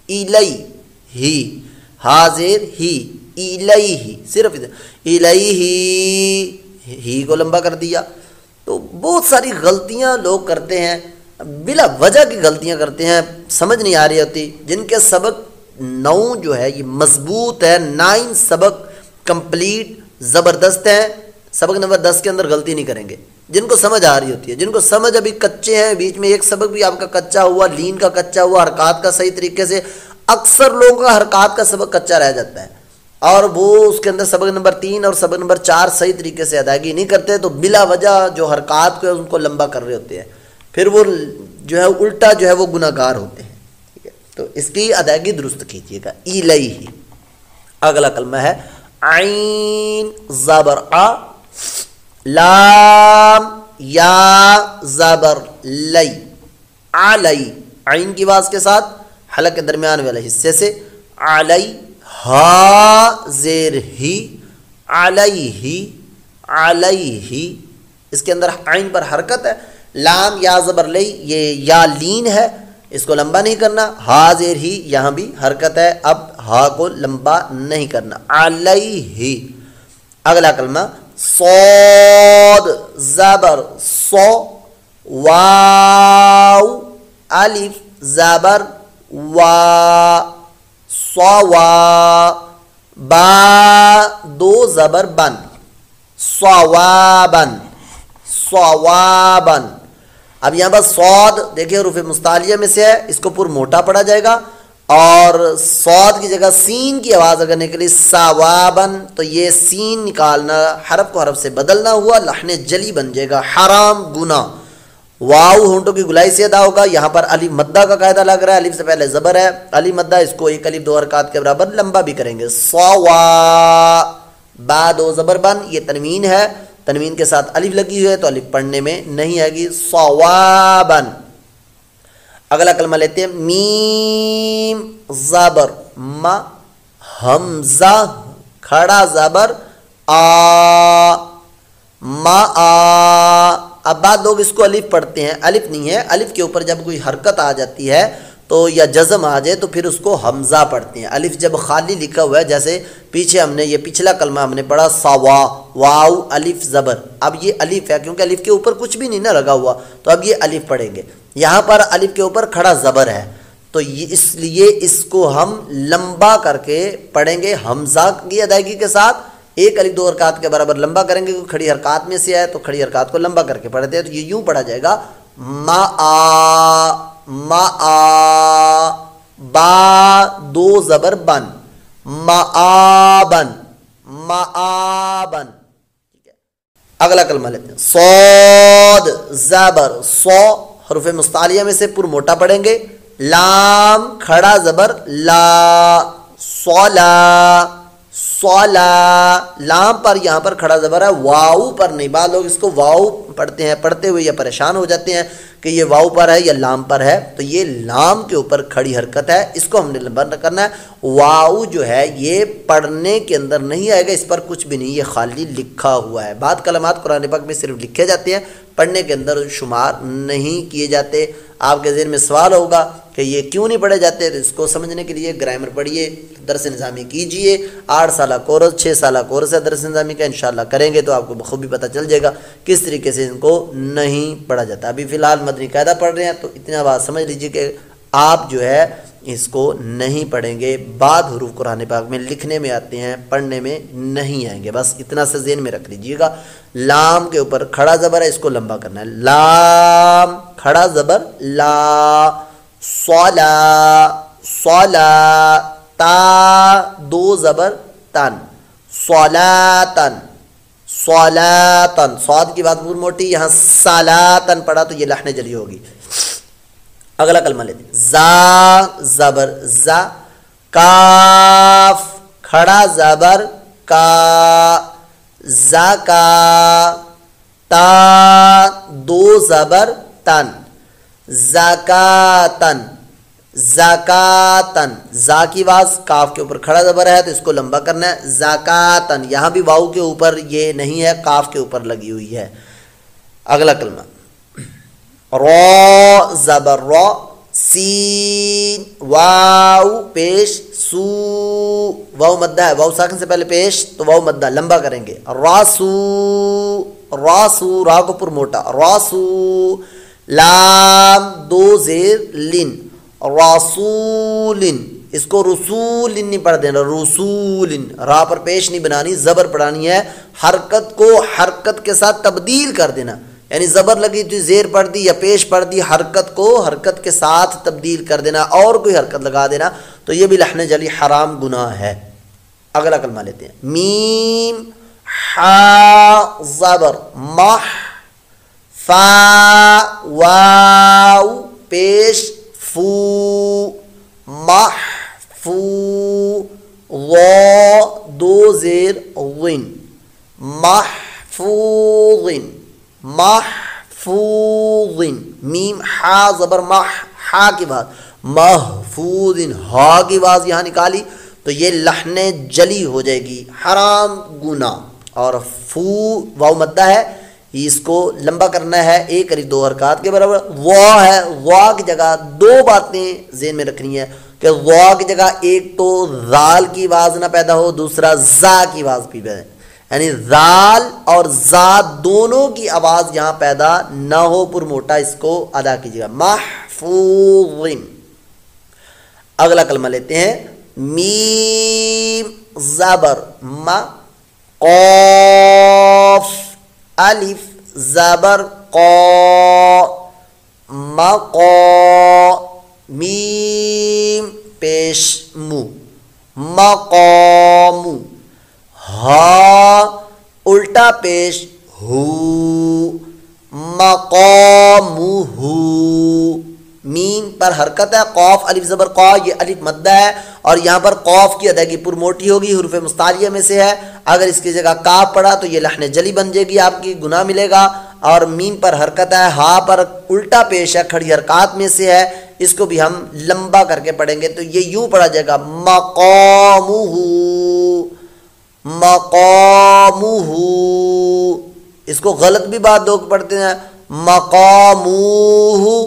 ایلی ہی، حاضر ہی، ایلیہ، صرف ایلیہ، ہی کو لمبا کر دیا۔ تو بہت ساری غلطیاں لوگ کرتے ہیں، بلا وجہ کی غلطیاں کرتے ہیں، سمجھ نہیں آ رہی ہوتی، جن کے سبق 9 جو ہے یہ مضبوط ہے، 9 سبق کمپلیٹ زبردست ہیں، سبق نمبر 10 کے اندر غلطی نہیں کریں گے، جن کو سمجھ آ رہی ہوتی ہے۔ جن کو سمجھ ابھی کچے ہیں، بیچ میں ایک سبق بھی آپ کا کچا ہوا، لین کا کچا ہوا، حرکات کا صحیح طریقے سے، اکثر لوگوں کا حرکات کا سبق کچا رہ جاتا ہے، اور وہ اس کے اندر سبق نمبر 3 اور سبق نمبر 4 صحیح طریقے سے ادائیگی نہیں کرتے، تو بلا وجہ جو حرکات کو ہے ان کو لمبا کر رہے ہوتے ہیں، پھر وہ جو ہے الٹا جو ہے وہ گناہ گار ہوتے ہیں، ٹھیک ہے؟ تو اس کی ادائیگی درست کیجیے گا۔ ایلیہ۔ اگلا کلمہ ہے عین زبر آ، لام یا زبر لئی، علی، عین کی آواز کے ساتھ حلق کے درمیان والے حصے سے، علی، ہا زیر ہی، علیہ، علیہ، اس کے اندر عین پر حرکت ہے، لام یا زبر لئی، یہ یا لین ہے، اس کو لمبا نہیں کرنا، ہا زیر ہی، یہاں بھی حرکت ہے، اب ہا کو لمبا نہیں کرنا، علیہ۔ اگلا کلمہ صاد زبر صو، واو الف زبر وا، صوا، با دو زبر بن، صوابن، صوابن۔ اب یہاں پر صاد دیکھیں حروف مستعلیہ میں سے ہے، اس کو پر موٹا پڑھا جائے گا، اور صاد کی جگہ سین کی آواز اگر نکلی ثوابن، تو یہ سین نکالنا، حرف کو حرف سے بدلنا ہوا، لحن جلی بن جائے گا، حرام، گناہ۔ واو ہونٹوں کی گلائی سے ادا ہوگا، یہاں پر الف مدہ کا قاعدہ لگ رہا ہے، الف سے پہلے زبر ہے، الف مدہ، اس کو ایک الف 2 حرکات کے برابر لمبا بھی کریں گے، صوا، با 2 زبر بن، یہ تنوین ہے، تنوین کے ساتھ الف لگی ہوئی ہے تو الف پڑھنے میں نہیں آئے گی، صوابن۔ اگلا کلمہ لیتے ہیں میم زبر ما، حمزہ کھڑا زبر آ، ما آ۔ اب بعد لوگ اس کو الف پڑھتے ہیں، الف نہیں ہے، الف کے اوپر جب کوئی حرکت آ جاتی ہے تو یا جزم آ جائے تو پھر اس کو حمزہ پڑھتے ہیں، الف جب خالی لکھا ہوا ہے، جیسے پیچھے ہم نے یہ پچھلا کلمہ ہم نے پڑھا سوا، واو الف زبر، اب یہ الف ہے کیونکہ الف کے اوپر کچھ بھی نہیں نہ لگا ہوا، تو اب یہ الف پڑھیں گے، یہاں پر الف کے اوپر کھڑا زبر ہے، تو اس لیے اس کو ہم لمبا کر کے پڑھیں گے، حمزہ کی ادائیگی کے ساتھ، ایک الف 2 حرکات کے برابر لمبا کریں گے، کیونکہ کھڑی حرکات میں سے ہے تو کھڑی حرکات کو لمبا کر کے پڑھتے ہیں، تو یہ یوں پڑھا جائے گا ما آ، ما آ، با 2 زبر بن، معابن، معابن۔ اگلا کلمہ لیتے ہیں صاد زبر صو، حروف مستعلیہ میں سے پر موٹا پڑھیں گے، لام کھڑا زبر لا، صلا، صلا، لام پر یہاں پر کھڑا زبر ہے، واو پر نہیں، بعض لوگ اس کو واو پڑھتے ہیں، پڑھتے ہوئے یا پریشان ہو جاتے ہیں کہ یہ واو پر ہے یا لام پر ہے، تو یہ لام کے اوپر کھڑی حرکت ہے، اس کو ہم نے لمبا کرنا ہے، واو جو ہے یہ پڑھنے کے اندر نہیں آئے گا، اس پر کچھ بھی نہیں، یہ خالی لکھا ہوا ہے، بعض کلمات قرآن پاک میں صرف لکھے جاتے ہیں، پڑھنے کے اندر شمار نہیں کیے جاتے۔ آپ کے ذہن میں سوال ہوگا کہ یہ کیوں نہیں پڑھے جاتے، تو اس کو سمجھنے کے لیے گرامر پڑھیے، درس نظامی کیجئے، 8 سالہ کورس 6 سالہ کورس ہے درس نظامی کا، انشاءاللہ کریں گے تو آپ کو بخوبی پتہ چل جائے گا کس طریقے سے ان کو نہیں پڑھا جاتا۔ ابھی فی الحال مدنی قاعدہ پڑھ رہے ہیں تو اتنا بات سمجھ لیجئے کہ آپ جو ہے اس کو نہیں پڑھیں گے، بعد حروف قرآن پاک میں لکھنے میں آتے ہیں، پڑھنے میں نہیں آئیں گے، بس اتنا سا ذہن میں رکھ لیجئے گا۔ لام کے اوپر کھڑا زبر ہے، اس کو لمبا کرنا ہے، لام کھڑا زبر لا، صلا، صلا، تا 2 زبر تن، صلاتن، صلاتن، صاد کی بات بہت موٹی، یہاں صلاتن پڑھا تو یہ لحن جلی ہوگی۔ اگلا کلمہ لیتے ہیں، زا زبر زا، کاف کھڑا زبر کا، زا کا، تا دو زبر تن، زکاتن زکاتن، زا کی آواز کاف کے اوپر کھڑا زبر ہے تو اس کو لمبا کرنا ہے، زکاتن، یہاں بھی واؤ کے اوپر یہ نہیں ہے، کاف کے اوپر لگی ہوئی ہے۔ اگلا کلمہ را زبر را، سین واو پیش سو، واو مدہ ہے، واو ساکن سے پہلے پیش تو واو مدہ لمبا کریں گے، راسو راسو، را کو پر موٹا، راسو، لام دو زیر لن، رسولن، اس کو رسولن نہیں پڑھ دینا، رسولن، را پر پیش نہیں بنانی، زبر پڑھانی ہے، حرکت کو حرکت کے ساتھ تبدیل کر دینا، یعنی زبر لگی تو زیر پڑھ دی یا پیش پڑھ دی، حرکت کو حرکت کے ساتھ تبدیل کر دینا اور کوئی حرکت لگا دینا، تو یہ بھی لحن جلی حرام گناہ ہے۔ اگلا کلمہ لیتے ہیں، میم حا زبر مح، فا واو پیش فو، محفو، وا دو زیر غن، محفوظن محفوظ، میم حا زبر مح، حا کی بات محفوظ، ہا کی آواز یہاں نکالی تو یہ لحن جلی ہو جائے گی، حرام گناہ۔ اور فو واو مدہ ہے، اس کو لمبا کرنا ہے، ایک علی دو حرکات کے برابر، وا ہے، وا کی جگہ دو باتیں ذہن میں رکھنی ہے کہ وا کی جگہ ایک تو ذال کی آواز نہ پیدا ہو، دوسرا زا کی آواز بھی پیدا ہے، یعنی ذال اور زا دونوں کی آواز یہاں پیدا نہ ہو، پر موٹا اس کو ادا کیجیے گا، محفوظ۔ اگلا کلمہ لیتے ہیں، میم زبر ما، قاف الف زبر قا، مقا، میم پیش مو، مقامو، ہا الٹا پیش ہو، مقامہ، میم پر حرکت ہے، قاف الف زبر قا، یہ الف مدہ ہے اور یہاں پر قاف کی ادائیگی پر موٹی ہوگی، حروف مستعلیہ میں سے ہے، اگر اس کی جگہ کاف پڑا تو یہ لحن جلی بن جائے گی، آپ کی گناہ ملے گا۔ اور میم پر حرکت ہے، ہا پر الٹا پیش ہے، کھڑی حرکات میں سے ہے، اس کو بھی ہم لمبا کر کے پڑھیں گے تو یہ یوں پڑھا جائے گا، مقامہ مقامہ، اس کو غلط بھی بات لوگ پڑھتے ہیں، مقاموہ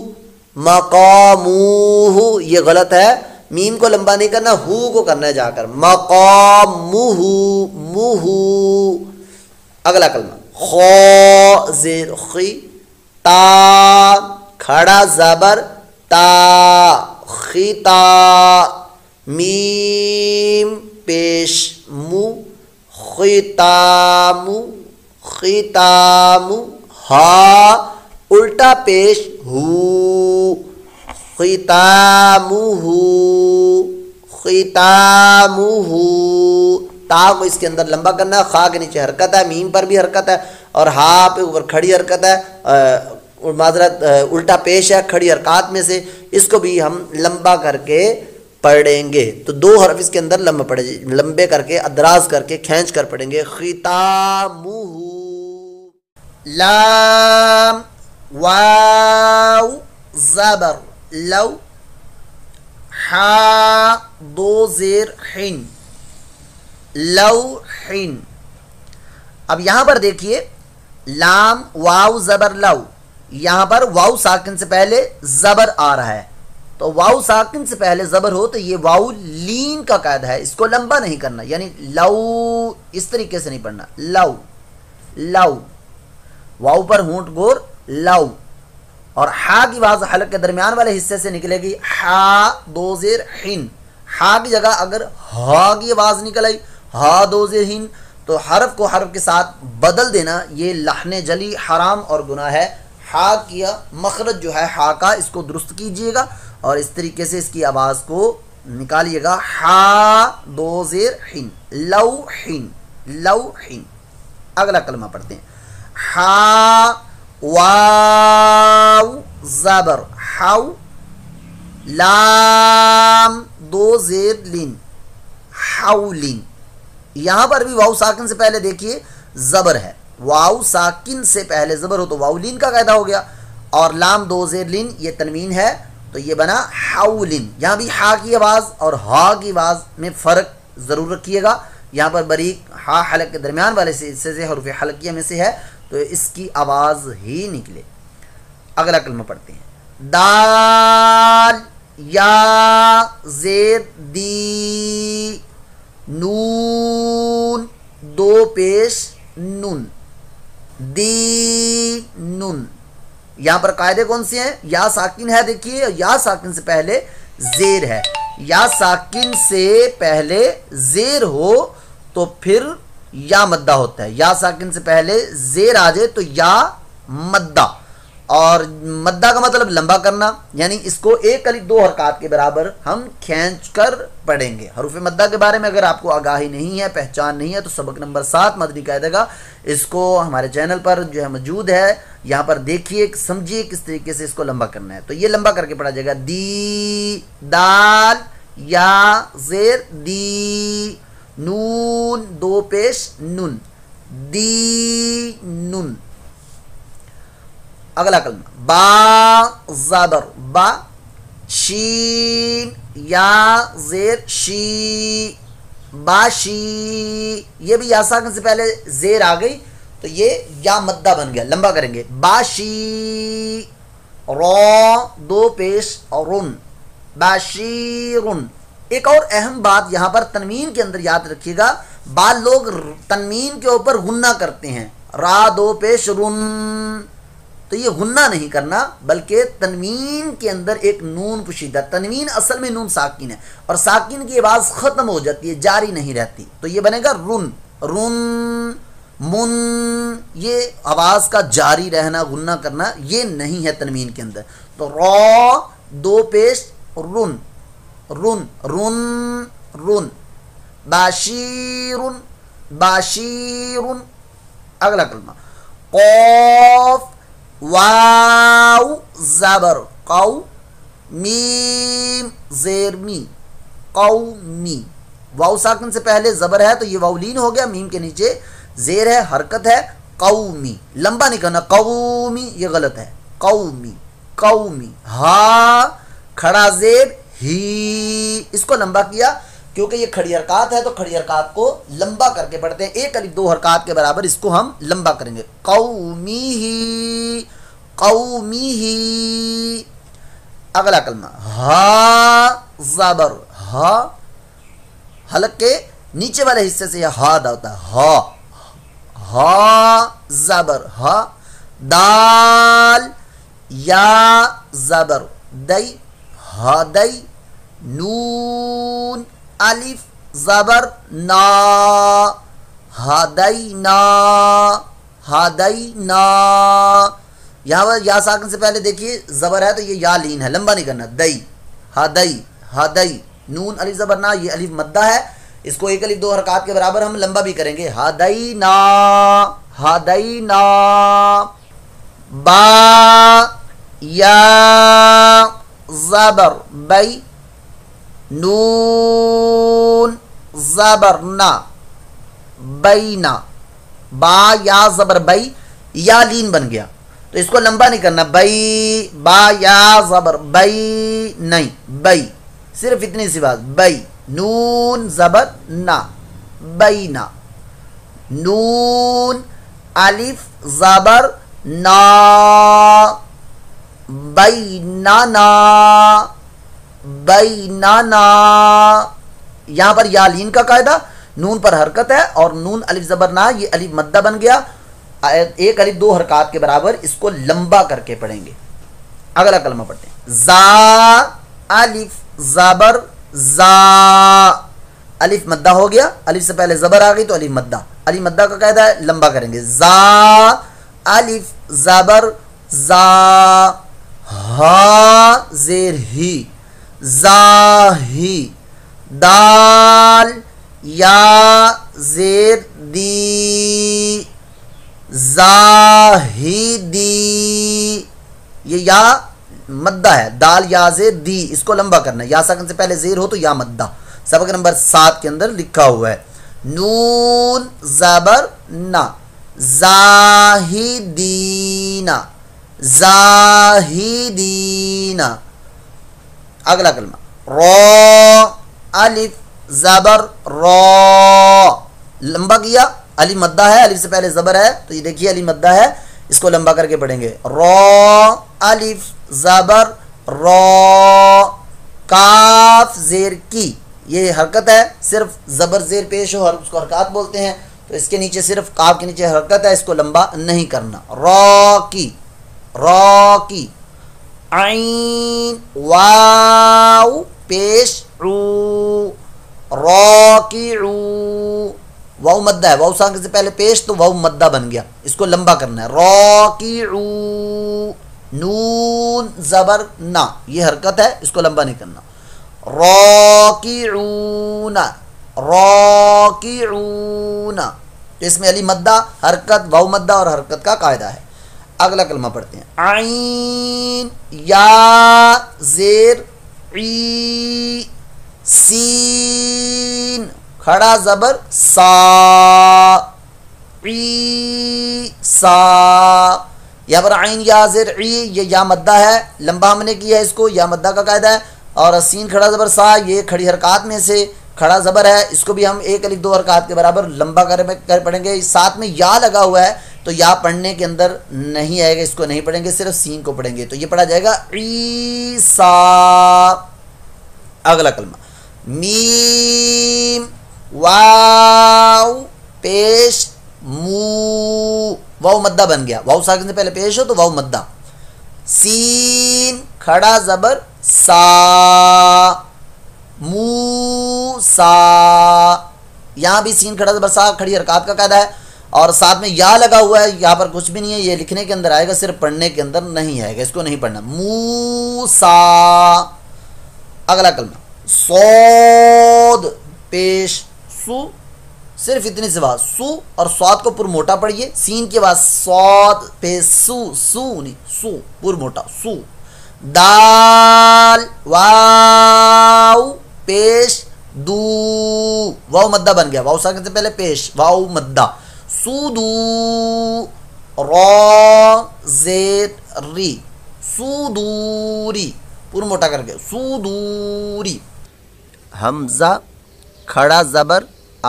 مقاموہ، یہ غلط ہے، میم کو لمبا نہیں کرنا، ہو کو کرنا ہے جا کر، مقاموہ موہ۔ اگلا کلمہ، خا زیر خی، تا کھڑا زبر تا، خطا، میم پیش مو، ختام ختام، ہا الٹا پیش ہو، ختامہ ختامہ، تا کو اس کے اندر لمبا کرنا ہے، خا کے نیچے حرکت ہے، میم پر بھی حرکت ہے اور ہا پہ اوپر کھڑی حرکت ہے، معذرت الٹا پیش ہے کھڑی حرکات میں سے، اس کو بھی ہم لمبا کر کے پڑھیں گے، تو دو حرف اس کے اندر لمبے کر کے ادراز کر کے کھینچ کر پڑھیں گے، ختامہ، لام واو زبر لو، حا دو زیر حن، لوحن۔ اب یہاں پر دیکھیے، لام واو زبر لو، یہاں پر واو ساکن سے پہلے زبر آ رہا ہے، تو واو ساکن سے پہلے زبر ہو تو یہ واو لین کا قاعدہ ہے، اس کو لمبا نہیں کرنا، یعنی لو اس طریقے سے نہیں پڑھنا، لو لو، واو پر ہونٹ گور، لو، اور ہا کی آواز حلق کے درمیان والے حصے سے نکلے گی، ہا دو زیر ہن، ہا کی جگہ اگر ہا کی آواز نکل آئی، ہا دو زیر ہن، تو حرف کو حرف کے ساتھ بدل دینا، یہ لحن جلی حرام اور گناہ ہے۔ ہا کیا مخرج جو ہے ہا کا، اس کو درست کیجئے گا اور اس طریقے سے اس کی آواز کو نکالیے گا، ہا دو زیر ہن، لوحن لوحن۔ اگلا کلمہ پڑھتے ہیں، ہا واو زبر ہاؤ، لام دو زیر لین حولین. یہاں پر بھی واو ساکن سے پہلے دیکھیے زبر ہے. واو ساکن سے پہلے زبر ہو تو واولین کا قاعدہ ہو گیا. اور لام دو زیر لین یہ تنوین ہے تو یہ بنا حولین. یہاں بھی ہا کی آواز اور ہا کی آواز میں فرق ضرور رکھیے گا. یہاں پر بریک ہا حلق کے درمیان والے سے حروف حلقیہ میں سے ہے تو اس کی آواز ہی نکلے. اگلا کلمہ پڑھتے ہیں. دال یا زیر دی نون دو پیش نون دی نون. یہاں پر قاعدے کون سے ہیں؟ یا ساکن ہے دیکھیے, یا ساکن سے پہلے زیر ہے. یا ساکن سے پہلے زیر ہو تو پھر یا مدہ ہوتا ہے. یا ساکن سے پہلے زیر آ جائے تو یا مدہ. اور مدہ کا مطلب لمبا کرنا, یعنی اس کو ایک الف دو حرکات کے برابر ہم کھینچ کر پڑھیں گے. حروف مدہ کے بارے میں اگر آپ کو آگاہی نہیں ہے, پہچان نہیں ہے, تو سبق نمبر 7 مدنی قاعدے کا اس کو ہمارے چینل پر جو ہے موجود ہے, یہاں پر دیکھیے سمجھیے کس طریقے سے اس کو لمبا کرنا ہے. تو یہ لمبا کر کے پڑھا جائے گا. دی دال یا زیر دی نون دو پیش نون دی نون. اگلا کلمہ با زبر با شین یا زیر شی باشی. یہ بھی یا ساکن سے پہلے زیر آ گئی تو یہ یا مدہ بن گیا, لمبا کریں گے. باشی رو دو پیش رن باشیرن. ایک اور اہم بات یہاں پر تنوین کے اندر یاد رکھیے گا, بعض لوگ تنوین کے اوپر غنہ کرتے ہیں, را دو پیش رن, تو یہ غنہ نہیں کرنا بلکہ تنوین کے اندر ایک نون پوشیدہ. تنوین اصل میں نون ساکن ہے اور ساکن کی آواز ختم ہو جاتی ہے, جاری نہیں رہتی, تو یہ بنے گا رن رن من. یہ آواز کا جاری رہنا غنہ کرنا یہ نہیں ہے تنوین کے اندر. تو را دو پیش رن رن رن رن باشیرن باشیرن. اگلا کلمہ قاف واو زبر قو میم زیر می قومی. واو ساکن سے پہلے زبر ہے تو یہ واولین ہو گیا, میم کے نیچے زیر ہے, حرکت ہے. قومی لمبا نہیں کرنا, قومی یہ غلط ہے, قومی قومی. ہا کھڑا زیر ہی, اس کو لمبا کیا کیونکہ یہ کھڑی حرکات ہے تو کھڑی حرکات کو لمبا کر کے پڑھتے ہیں. ایک الف دو حرکات کے برابر اس کو ہم لمبا کریں گے. قومی ہی قومی ہی. اگلا کلمہ ہا زبر ہا, حلق کے نیچے والے حصے سے یہ ہا دا ہوتا ہے. ہا ہا زبر ہا. دال یا زبر دئی ہا دئی. نون الف زبر نا ہدینا ہدینا. یہاں پر یا ساکن سے پہلے دیکھیے زبر ہے تو یہ یا لین ہے, لمبا نہیں کرنا. دئی ہدئی ہدئی. نون الف زبر نا یہ الف مدہ ہے, اس کو ایک الف دو حرکات کے برابر ہم لمبا بھی کریں گے. ہدینا ہدینا. با یا زبر بئی نون زبر نا بینا. با یا زبر بئی یا لین بن گیا تو اس کو لمبا نہیں کرنا. بئی با یا زبر بئی نہیں, بئی صرف اتنی سی بات. بئی نون زبر نا بینا. نون الف زبر نا بیننا بیننا. یہاں پر یا لین کا قاعدہ, نون پر حرکت ہے اور نون الف زبر نا یہ الف مدہ بن گیا, ایک الف دو حرکات کے برابر اس کو لمبا کر کے پڑھیں گے. اگلا کلمہ پڑھتے ہیں. زا الف زبر زا. الف مدہ ہو گیا, الف سے پہلے زبر آ گئی تو الف مدہ. الف مدہ کا قاعدہ ہے لمبا کریں گے. زا الف زبر زا. ہا زیر ہی زاہی. دال یا زیر دی زاہدی. یہ یا مدہ ہے، دال یا زیر دی، اس کو لمبا کرنا ہے، یا ساکن سے پہلے زیر ہو تو یا مدہ، سبق نمبر 7 کے اندر لکھا ہوا ہے۔ نون زبر نا، زاہدین، زاہدین۔ اگلا کلمہ را، الف زبر را، لمبا کیا، علی مدہ ہے، الف سے پہلے زبر ہے تو یہ دیکھیے علی مدہ ہے، اس کو لمبا کر کے پڑھیں گے، را الف زبر را، کاف زیر کی، یہ حرکت ہے، صرف زبر زیر پیش ہو اور اس کو حرکات بولتے ہیں، تو اس کے نیچے صرف کاف کے نیچے حرکت ہے، اس کو لمبا نہیں کرنا، را کی، را کی۔ عین واو پیش عو، راکعو، واو مدہ ہے، واو ساکن سے پہلے پیش تو واو مدہ بن گیا، اس کو لمبا کرنا ہے، راکعو۔ نون زبر نا، یہ حرکت ہے، اس کو لمبا نہیں کرنا، راکعون، راکعون، تو اس میں علی مدہ، حرکت، واو مدہ اور حرکت کا قاعدہ ہے۔ اگلا کلمہ پڑھتے ہیں، عین یا زیر عی، سین کھڑا زبر سا، عی سا، یہاں پر عین یا زیر عی، یہ یا مدہ ہے، لمبا ہم نے کیا ہے اس کو، یا مدہ کا قاعدہ ہے، اور سین کھڑا زبر سا، یہ کھڑی حرکات میں سے کھڑا زبر ہے، اس کو بھی ہم ایک الف دو حرکات کے برابر لمبا کر پڑھیں گے، ساتھ میں یا لگا ہوا ہے تو یا پڑھنے کے اندر نہیں آئے گا، اس کو نہیں پڑھیں گے، صرف سین کو پڑھیں گے، تو یہ پڑھا جائے گا عیسیٰ۔ اگلا کلمہ میم واو پیش مو، واو مدہ بن گیا، واو ساکن سے پہلے پیش ہو تو واو مدہ، سین کھڑا زبر سا، موسا، یہاں بھی سین کھڑا زبر سا کھڑی حرکات کا قاعدہ ہے، اور ساتھ میں یا لگا ہوا ہے، یہاں پر کچھ بھی نہیں ہے، یہ لکھنے کے اندر آئے گا، صرف پڑھنے کے اندر نہیں آئے گا، اس کو نہیں پڑھنا، موسا۔ اگلا کلمہ صاد پیش سو، صرف اتنی سی بات، سو اور سواد کو پر موٹا پڑھیے، سین کے بعد سواد پیش سو، سو نہیں سو، پر موٹا سو۔ دال واو پیش دو، واو مدہ بن گیا، واو ساکن سے پہلے پیش، واو مدہ، سودو، را زیر ری، سودوری، پور موٹا کر کے سودوری۔ حمزہ کھڑا زبر آ،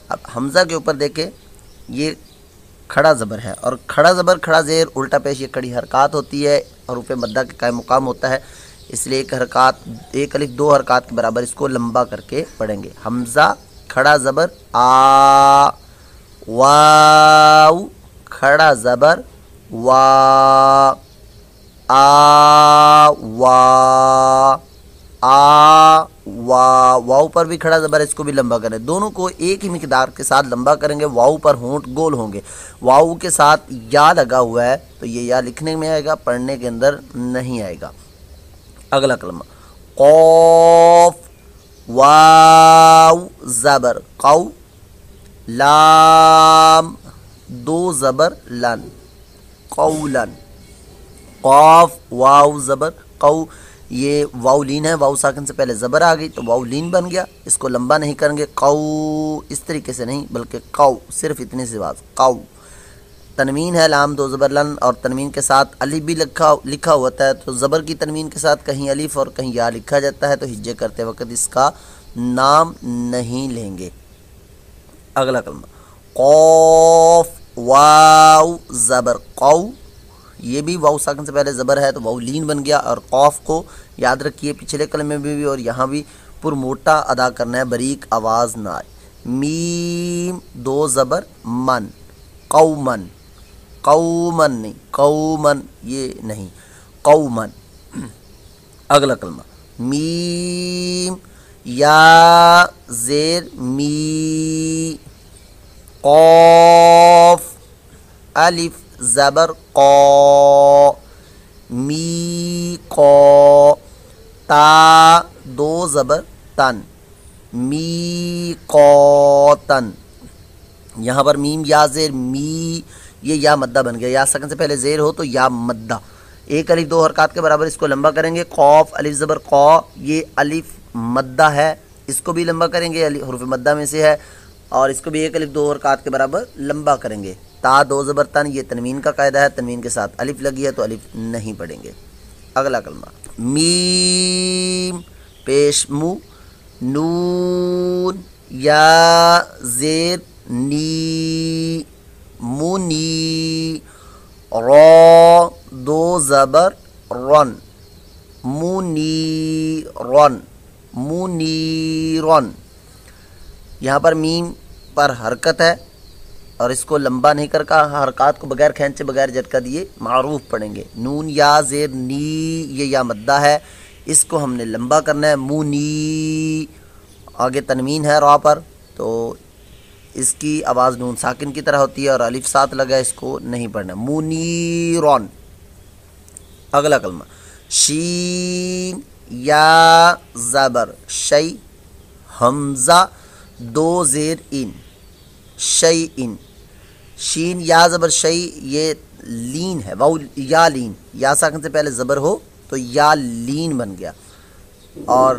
اب حمزہ کے اوپر دیکھیں یہ کھڑا زبر ہے، اور کھڑا زبر کھڑا زیر الٹا پیش، یہ کھڑی حرکات ہوتی ہے، حروف مدہ کے قائم مقام ہوتا ہے، اس لیے ایک حرکات، ایک الف دو حرکات کے برابر اس کو لمبا کر کے پڑھیں گے۔ حمزہ کھڑا زبر آ، واو کھڑا زبر وا، آ وا، آ وا، واو پر بھی کھڑا زبر ہے، اس کو بھی لمبا کریں، دونوں کو ایک ہی مقدار کے ساتھ لمبا کریں گے، واو پر ہونٹ گول ہوں گے، واو کے ساتھ یا لگا ہوا ہے تو یہ یا لکھنے میں آئے گا، پڑھنے کے اندر نہیں آئے گا۔ اگلا کلمہ قوف واو زبر قو، لام دو زبر لن، قولن، قاف واو زبر قو، یہ واو لین ہے، واو ساکن سے پہلے زبر آ گئی تو واو لین بن گیا، اس کو لمبا نہیں کریں گے، قو اس طریقے سے نہیں بلکہ قو، صرف اتنی سی بات، قو۔ تنوین ہے، لام دو زبر لن، اور تنوین کے ساتھ الف بھی لکھا ہوتا ہے، تو زبر کی تنوین کے ساتھ کہیں الف اور کہیں یا لکھا جاتا ہے، تو ہجے کرتے وقت اس کا نام نہیں لیں گے۔ اگلا کلمہ قوف واو زبر قو، یہ بھی واو ساکن سے پہلے زبر ہے تو واو لین بن گیا، اور قوف کو یاد رکھیے پچھلے کلمے میں بھی اور یہاں بھی پر موٹا ادا کرنا ہے، باریک آواز نہ آئے۔ میم دو زبر من، قومن، قومن نہیں قومن، یہ نہیں قومن۔ اگلا کلمہ میم یا زیر می، قاف الف زبر قا، می قا، تا دو زبر تن، می قاتن، یہاں پر میم یا زیر می، یہ یا مدہ بن گیا، یا سکن سے پہلے زیر ہو تو یا مدہ، ایک الف دو حرکات کے برابر، اس کو لمبا کریں گے۔ قوف الف زبر قو، یہ الف مدہ ہے، اس کو بھی لمبا کریں گے، حروف مدہ میں سے ہے، اور اس کو بھی ایک الف دو حرکات کے برابر لمبا کریں گے۔ تا دو زبر تن، یہ تنوین کا قاعدہ ہے، تنوین کے ساتھ الف لگی ہے تو الف نہیں پڑھیں گے۔ اگلا کلمہ میم پیش مو، نون یا زیر نی منی، را دو زبر رن منیرن منیرن، یہاں پر میم پر حرکت ہے اور اس کو لمبا نہیں کر کا، حرکات کو بغیر کھینچے بغیر جھٹکا دیے معروف پڑھیں گے۔ نون یا زیر نی، یہ یا مدہ ہے، اس کو ہم نے لمبا کرنا ہے۔ منی، آگے تنوین ہے را پر تو اس کی آواز نون ساکن کی طرح ہوتی ہے اور الف ساتھ لگا ہے، اس کو نہیں پڑھنا۔ منیرون۔ اگلا کلمہ شین یا زبر شی، حمزہ دو زیر ان شی ان، شین یا زبر شی، یہ لین ہے، واو یا لین، یا ساکن سے پہلے زبر ہو تو یا لین بن گیا، اور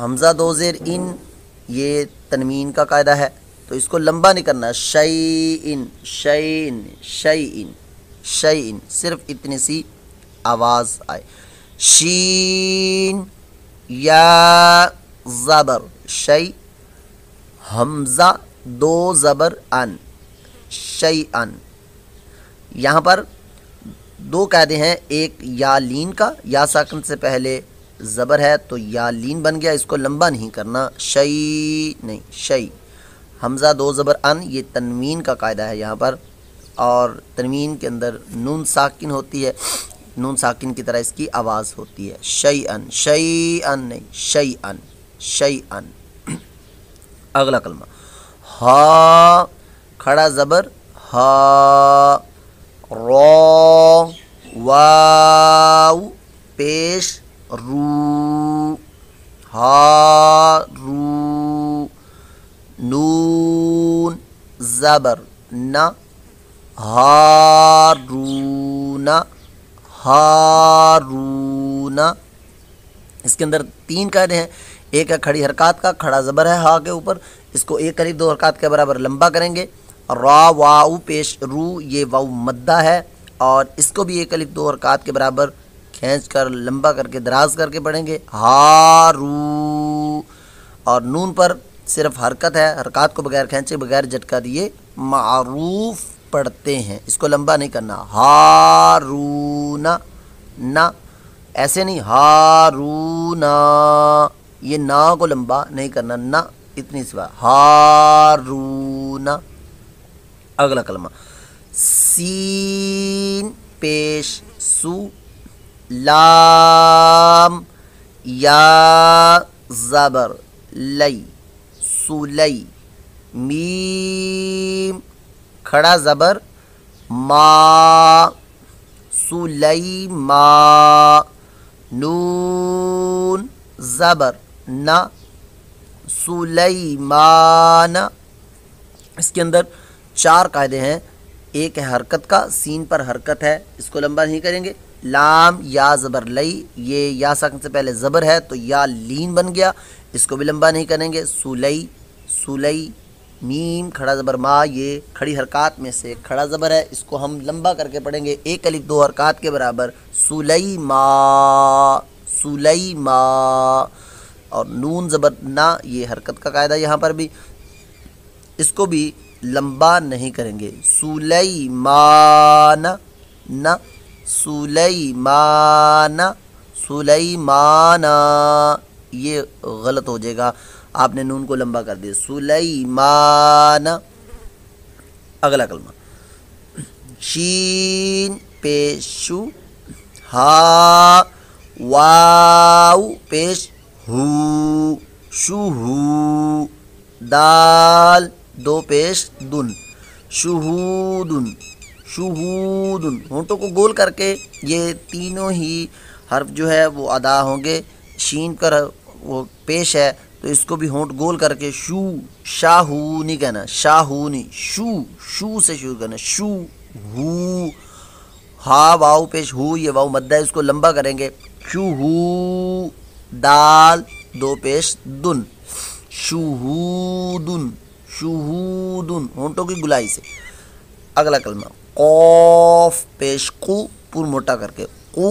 حمزہ دو زیر ان یہ تنوین کا قاعدہ ہے تو اس کو لمبا نہیں کرنا۔ شیئن شیئن شیئن شیئن، صرف اتنی سی آواز آئے۔ شین یا زبر شی، حمزہ دو زبر ان شیئن، یہاں پر دو قاعدے ہیں، ایک یا لین کا، یا ساکن سے پہلے زبر ہے تو یا لین بن گیا، اس کو لمبا نہیں کرنا، شی نہیں شی۔ حمزہ دو زبر ان، یہ تنوین کا قاعدہ ہے یہاں پر، اور تنوین کے اندر نون ساکن ہوتی ہے، نون ساکن کی طرح اس کی آواز ہوتی ہے۔ شیئن شیئن نہیں شیئن شیئن۔ اگلا کلمہ ہا کھڑا زبر ہا، را واو پیش رو، ہا رو، نون زبر نا، ہارون ہارون۔ اس کے اندر تین قاعدے ہیں، ایک ہے کھڑی حرکات کا، کھڑا زبر ہے ہا کے اوپر، اس کو ایک الف دو حرکات کے برابر لمبا کریں گے۔ را واو پیش رو، یہ واو مدہ ہے اور اس کو بھی ایک الف دو حرکات کے برابر کھینچ کر لمبا کر کے دراز کر کے پڑھیں گے، ہارو، اور نون پر صرف حرکت ہے، حرکات کو بغیر کھینچے بغیر جھٹکا دیے معروف پڑھتے ہیں، اس کو لمبا نہیں کرنا۔ ہارون نہ، ایسے نہیں ہارون، یہ نا کو لمبا نہیں کرنا، نہ اتنی سوا، ہارون۔ اگلا کلمہ سین پیش سو، لام یا زبر لئی سولی، میم کھڑا زبر ما سولی ما، نون زبر نا سلیمان۔ اس کے اندر چار قاعدے ہیں، ایک ہے حرکت کا، سین پر حرکت ہے، اس کو لمبا نہیں کریں گے۔ لام یا زبر لئی، یہ یا ساکن سے پہلے زبر ہے تو یا لین بن گیا، اس کو بھی لمبا نہیں کریں گے۔ سولی سولی، میم کھڑا زبر ما، یہ کھڑی حرکات میں سے کھڑا زبر ہے، اس کو ہم لمبا کر کے پڑھیں گے ایک الف دو حرکات کے برابر، سولی ما سولی ما، اور نون زبر نا، یہ حرکت کا قاعدہ یہاں پر بھی، اس کو بھی لمبا نہیں کریں گے۔ سلیمان نہ سلیمان سلیمان، یہ غلط ہو جائے گا، آپ نے نون کو لمبا کر دیا، سلیمان۔ اگلا کلمہ شین پیش شو، ہا واو پیش ہو شو ہو، دال دو پیش دن شہودن شہودن، ہونٹوں کو گول کر کے یہ تینوں ہی حرف جو ہے وہ ادا ہوں گے، شین پر وہ پیش ہے تو اس کو بھی ہونٹ گول کر کے شو، شاہو نہیں کہنا، شاہو نہیں، شو شو سے شروع کرنا، شو ہو، ہا واو پیش ہو، یہ واو مدہ ہے، اس کو لمبا کریں گے، شہو، دال دو پیش دن، شہودن، شہودن، ہونٹوں کی گلائی سے۔ اگلا کلمہ قوف پیش قو، پور موٹا کر کے، قو،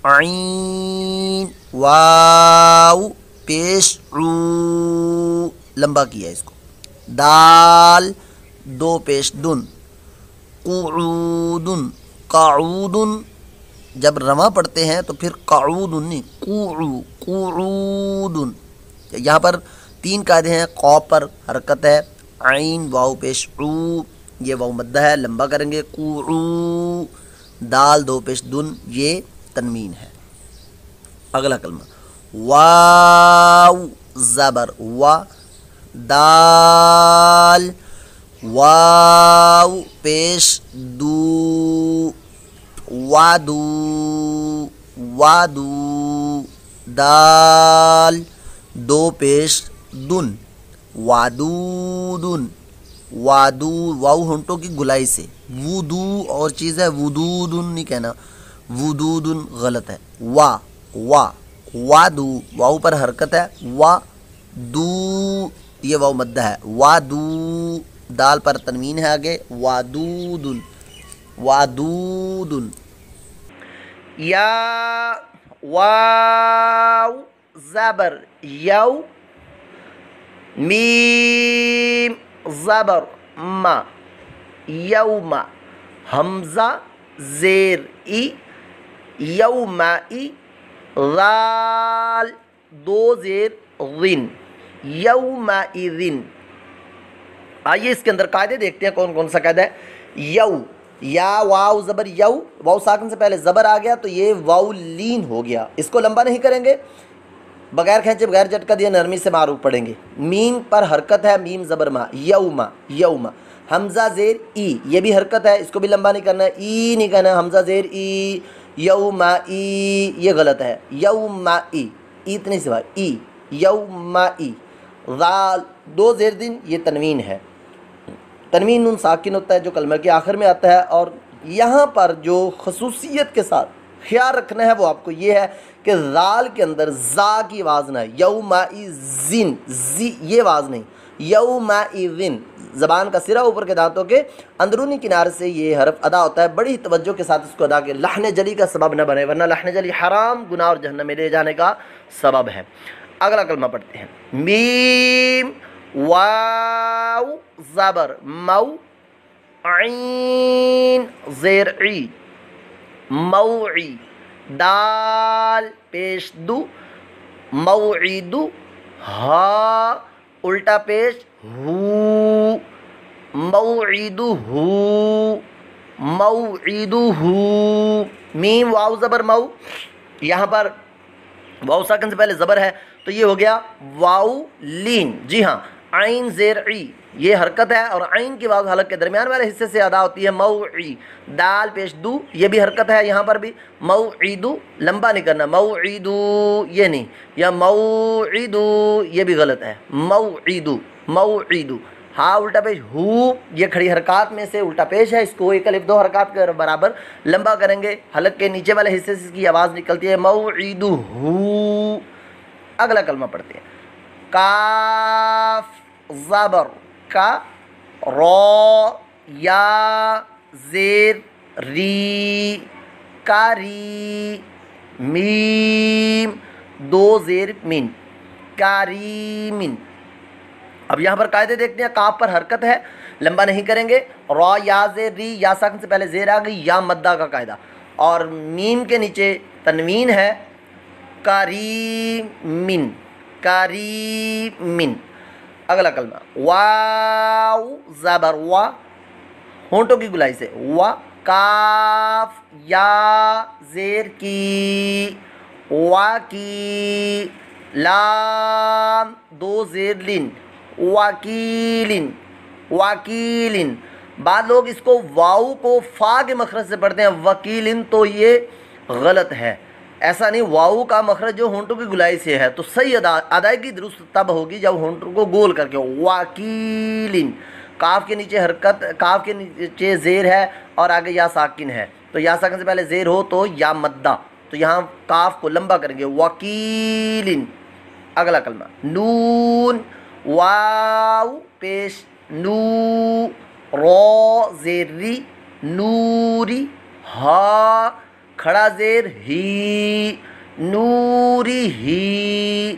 عین، واو پیش عو، لمبا کیا ہے اس کو، دال دو پیش دن، قعودن، قعودن، جب رواں پڑھتے ہیں تو پھر قعودن نہیں، قعودن۔ یہاں پر تین قاعدے ہیں، قوف پر حرکت ہے، عین واو پیش عو، یہ واو مدہ ہے، لمبا کریں گے، قعو، دال دو پیش دن، یہ تنوین ہے۔ اگلا کلمہ واو زبر وا، دال واو پیش دو، وادو، وادو، دال دو پیش دن، وادودن، وادو، واو ہونٹوں کی گلائی سے، وودو اور چیز ہے، وودودن نہیں کہنا، وودودن غلط ہے، وا، وا، وادو، واو پر حرکت ہے، وا دو، یہ واو مدہ ہے، وادو، دال پر تنوین ہے آگے، وادودن، وادودن۔ یا واو زبر یو، میم زبر ما، یوم، حمزہ زیر ای، یومئی، غال دو زیر غن، یومئذن۔ آئیے اس کے اندر قاعدے دیکھتے ہیں کون کون سا قاعدہ ہے۔ یو، یا واو زبر یو، واو ساکن سے پہلے زبر آ گیا تو یہ واو لین ہو گیا، اس کو لمبا نہیں کریں گے، بغیر کھینچے بغیر جھٹکا دیے نرمی سے معروف پڑھیں گے۔ میم پر حرکت ہے، میم زبر ما، یوما، یوما، حمزہ زیر ای، یہ بھی حرکت ہے، اس کو بھی لمبا نہیں کرنا ہے، ای نہیں کہنا ہے، حمزہ زیر ای، یومائی، یہ غلط ہے، یومائی، ای اتنی سوا، ای، یومائی، ذال دو زیر دن، یہ تنوین ہے، تنوین نون ساکن ہوتا ہے جو کلمہ کے آخر میں آتا ہے، اور یہاں پر جو خصوصیت کے ساتھ خیال رکھنا ہے وہ آپ کو یہ ہے کہ ذال کے اندر زا کی آواز نہ ہے، یومئذن، زی یہ آواز نہیں، یومئذن، زبان کا سرا اوپر کے دانتوں کے اندرونی کنارے سے یہ حرف ادا ہوتا ہے، بڑی توجہ کے ساتھ اس کو ادا کر، لحن جلی کا سبب نہ بنے، ورنہ لحن جلی حرام، گناہ اور جہنم میں لے جانے کا سبب ہے۔ اگلا کلمہ پڑھتے ہیں، میم واو زبر مو، عین زیر عی، موعی، دال پیش دو، موعیدو، ہا الٹا پیش ہو، موعیدو ہو، موعیدو ہو، میم واو زبر مو، یہاں پر واو ساکن سے پہلے زبر ہے تو یہ ہو گیا واو لین، جی ہاں، عین زیر عی، یہ حرکت ہے اور عین کی واو حلق کے درمیان والے حصے سے ادا ہوتی ہے، موعی، دال پیش دو، یہ بھی حرکت ہے، یہاں پر بھی موعیدو، لمبا نہیں کرنا، موعیدو یہ نہیں، یا موعیدو یہ بھی غلط ہے، موعیدو، موعیدو، ہاں الٹا پیش ہو، یہ کھڑی حرکات میں سے الٹا پیش ہے، اس کو ایک الف دو حرکات کے برابر لمبا کریں گے، حلق کے نیچے والے حصے سے اس کی آواز نکلتی ہے، موعیدو ہو۔ اگلا کلمہ پڑھتے ہیں، کاف زبر کا، رو یا زیر ری، کاری، میم دو زیر من، کاریمن۔ اب یہاں پر قاعدے دیکھتے ہیں، کاف پر حرکت ہے، لمبا نہیں کریں گے، را یا زیر ری، یا ساکن سے پہلے زیر آ گئی، یا مدہ کا قاعدہ، اور میم کے نیچے تنوین ہے، کاریمن، کاریمن۔ اگلا کلمہ واو زبر وا، ہونٹوں کی گلائی سے، وا، کاف یا زیر کی، وا کی، لام دو زیر لن، وکیلن، وکیلن۔ بعض لوگ اس کو واو کو فا کے مخرج سے پڑھتے ہیں وکیلن، تو یہ غلط ہے، ایسا نہیں، واو کا مخرج جو ہونٹوں کی گلائی سے ہے تو صحیح ادائیگی درست تب ہوگی جب ہونٹوں کو گول کر کے، وکیلن، کاف کے نیچے حرکت، کاف کے نیچے زیر ہے اور آگے یا ساکن ہے، تو یا ساکن سے پہلے زیر ہو تو یا مدہ، تو یہاں کاف کو لمبا کریں گے، وکیلن۔ اگلا کلمہ نون، واو پیش نو، رو زیر ری، نوری، ہا کھڑا زیر ہی، نوری ہی،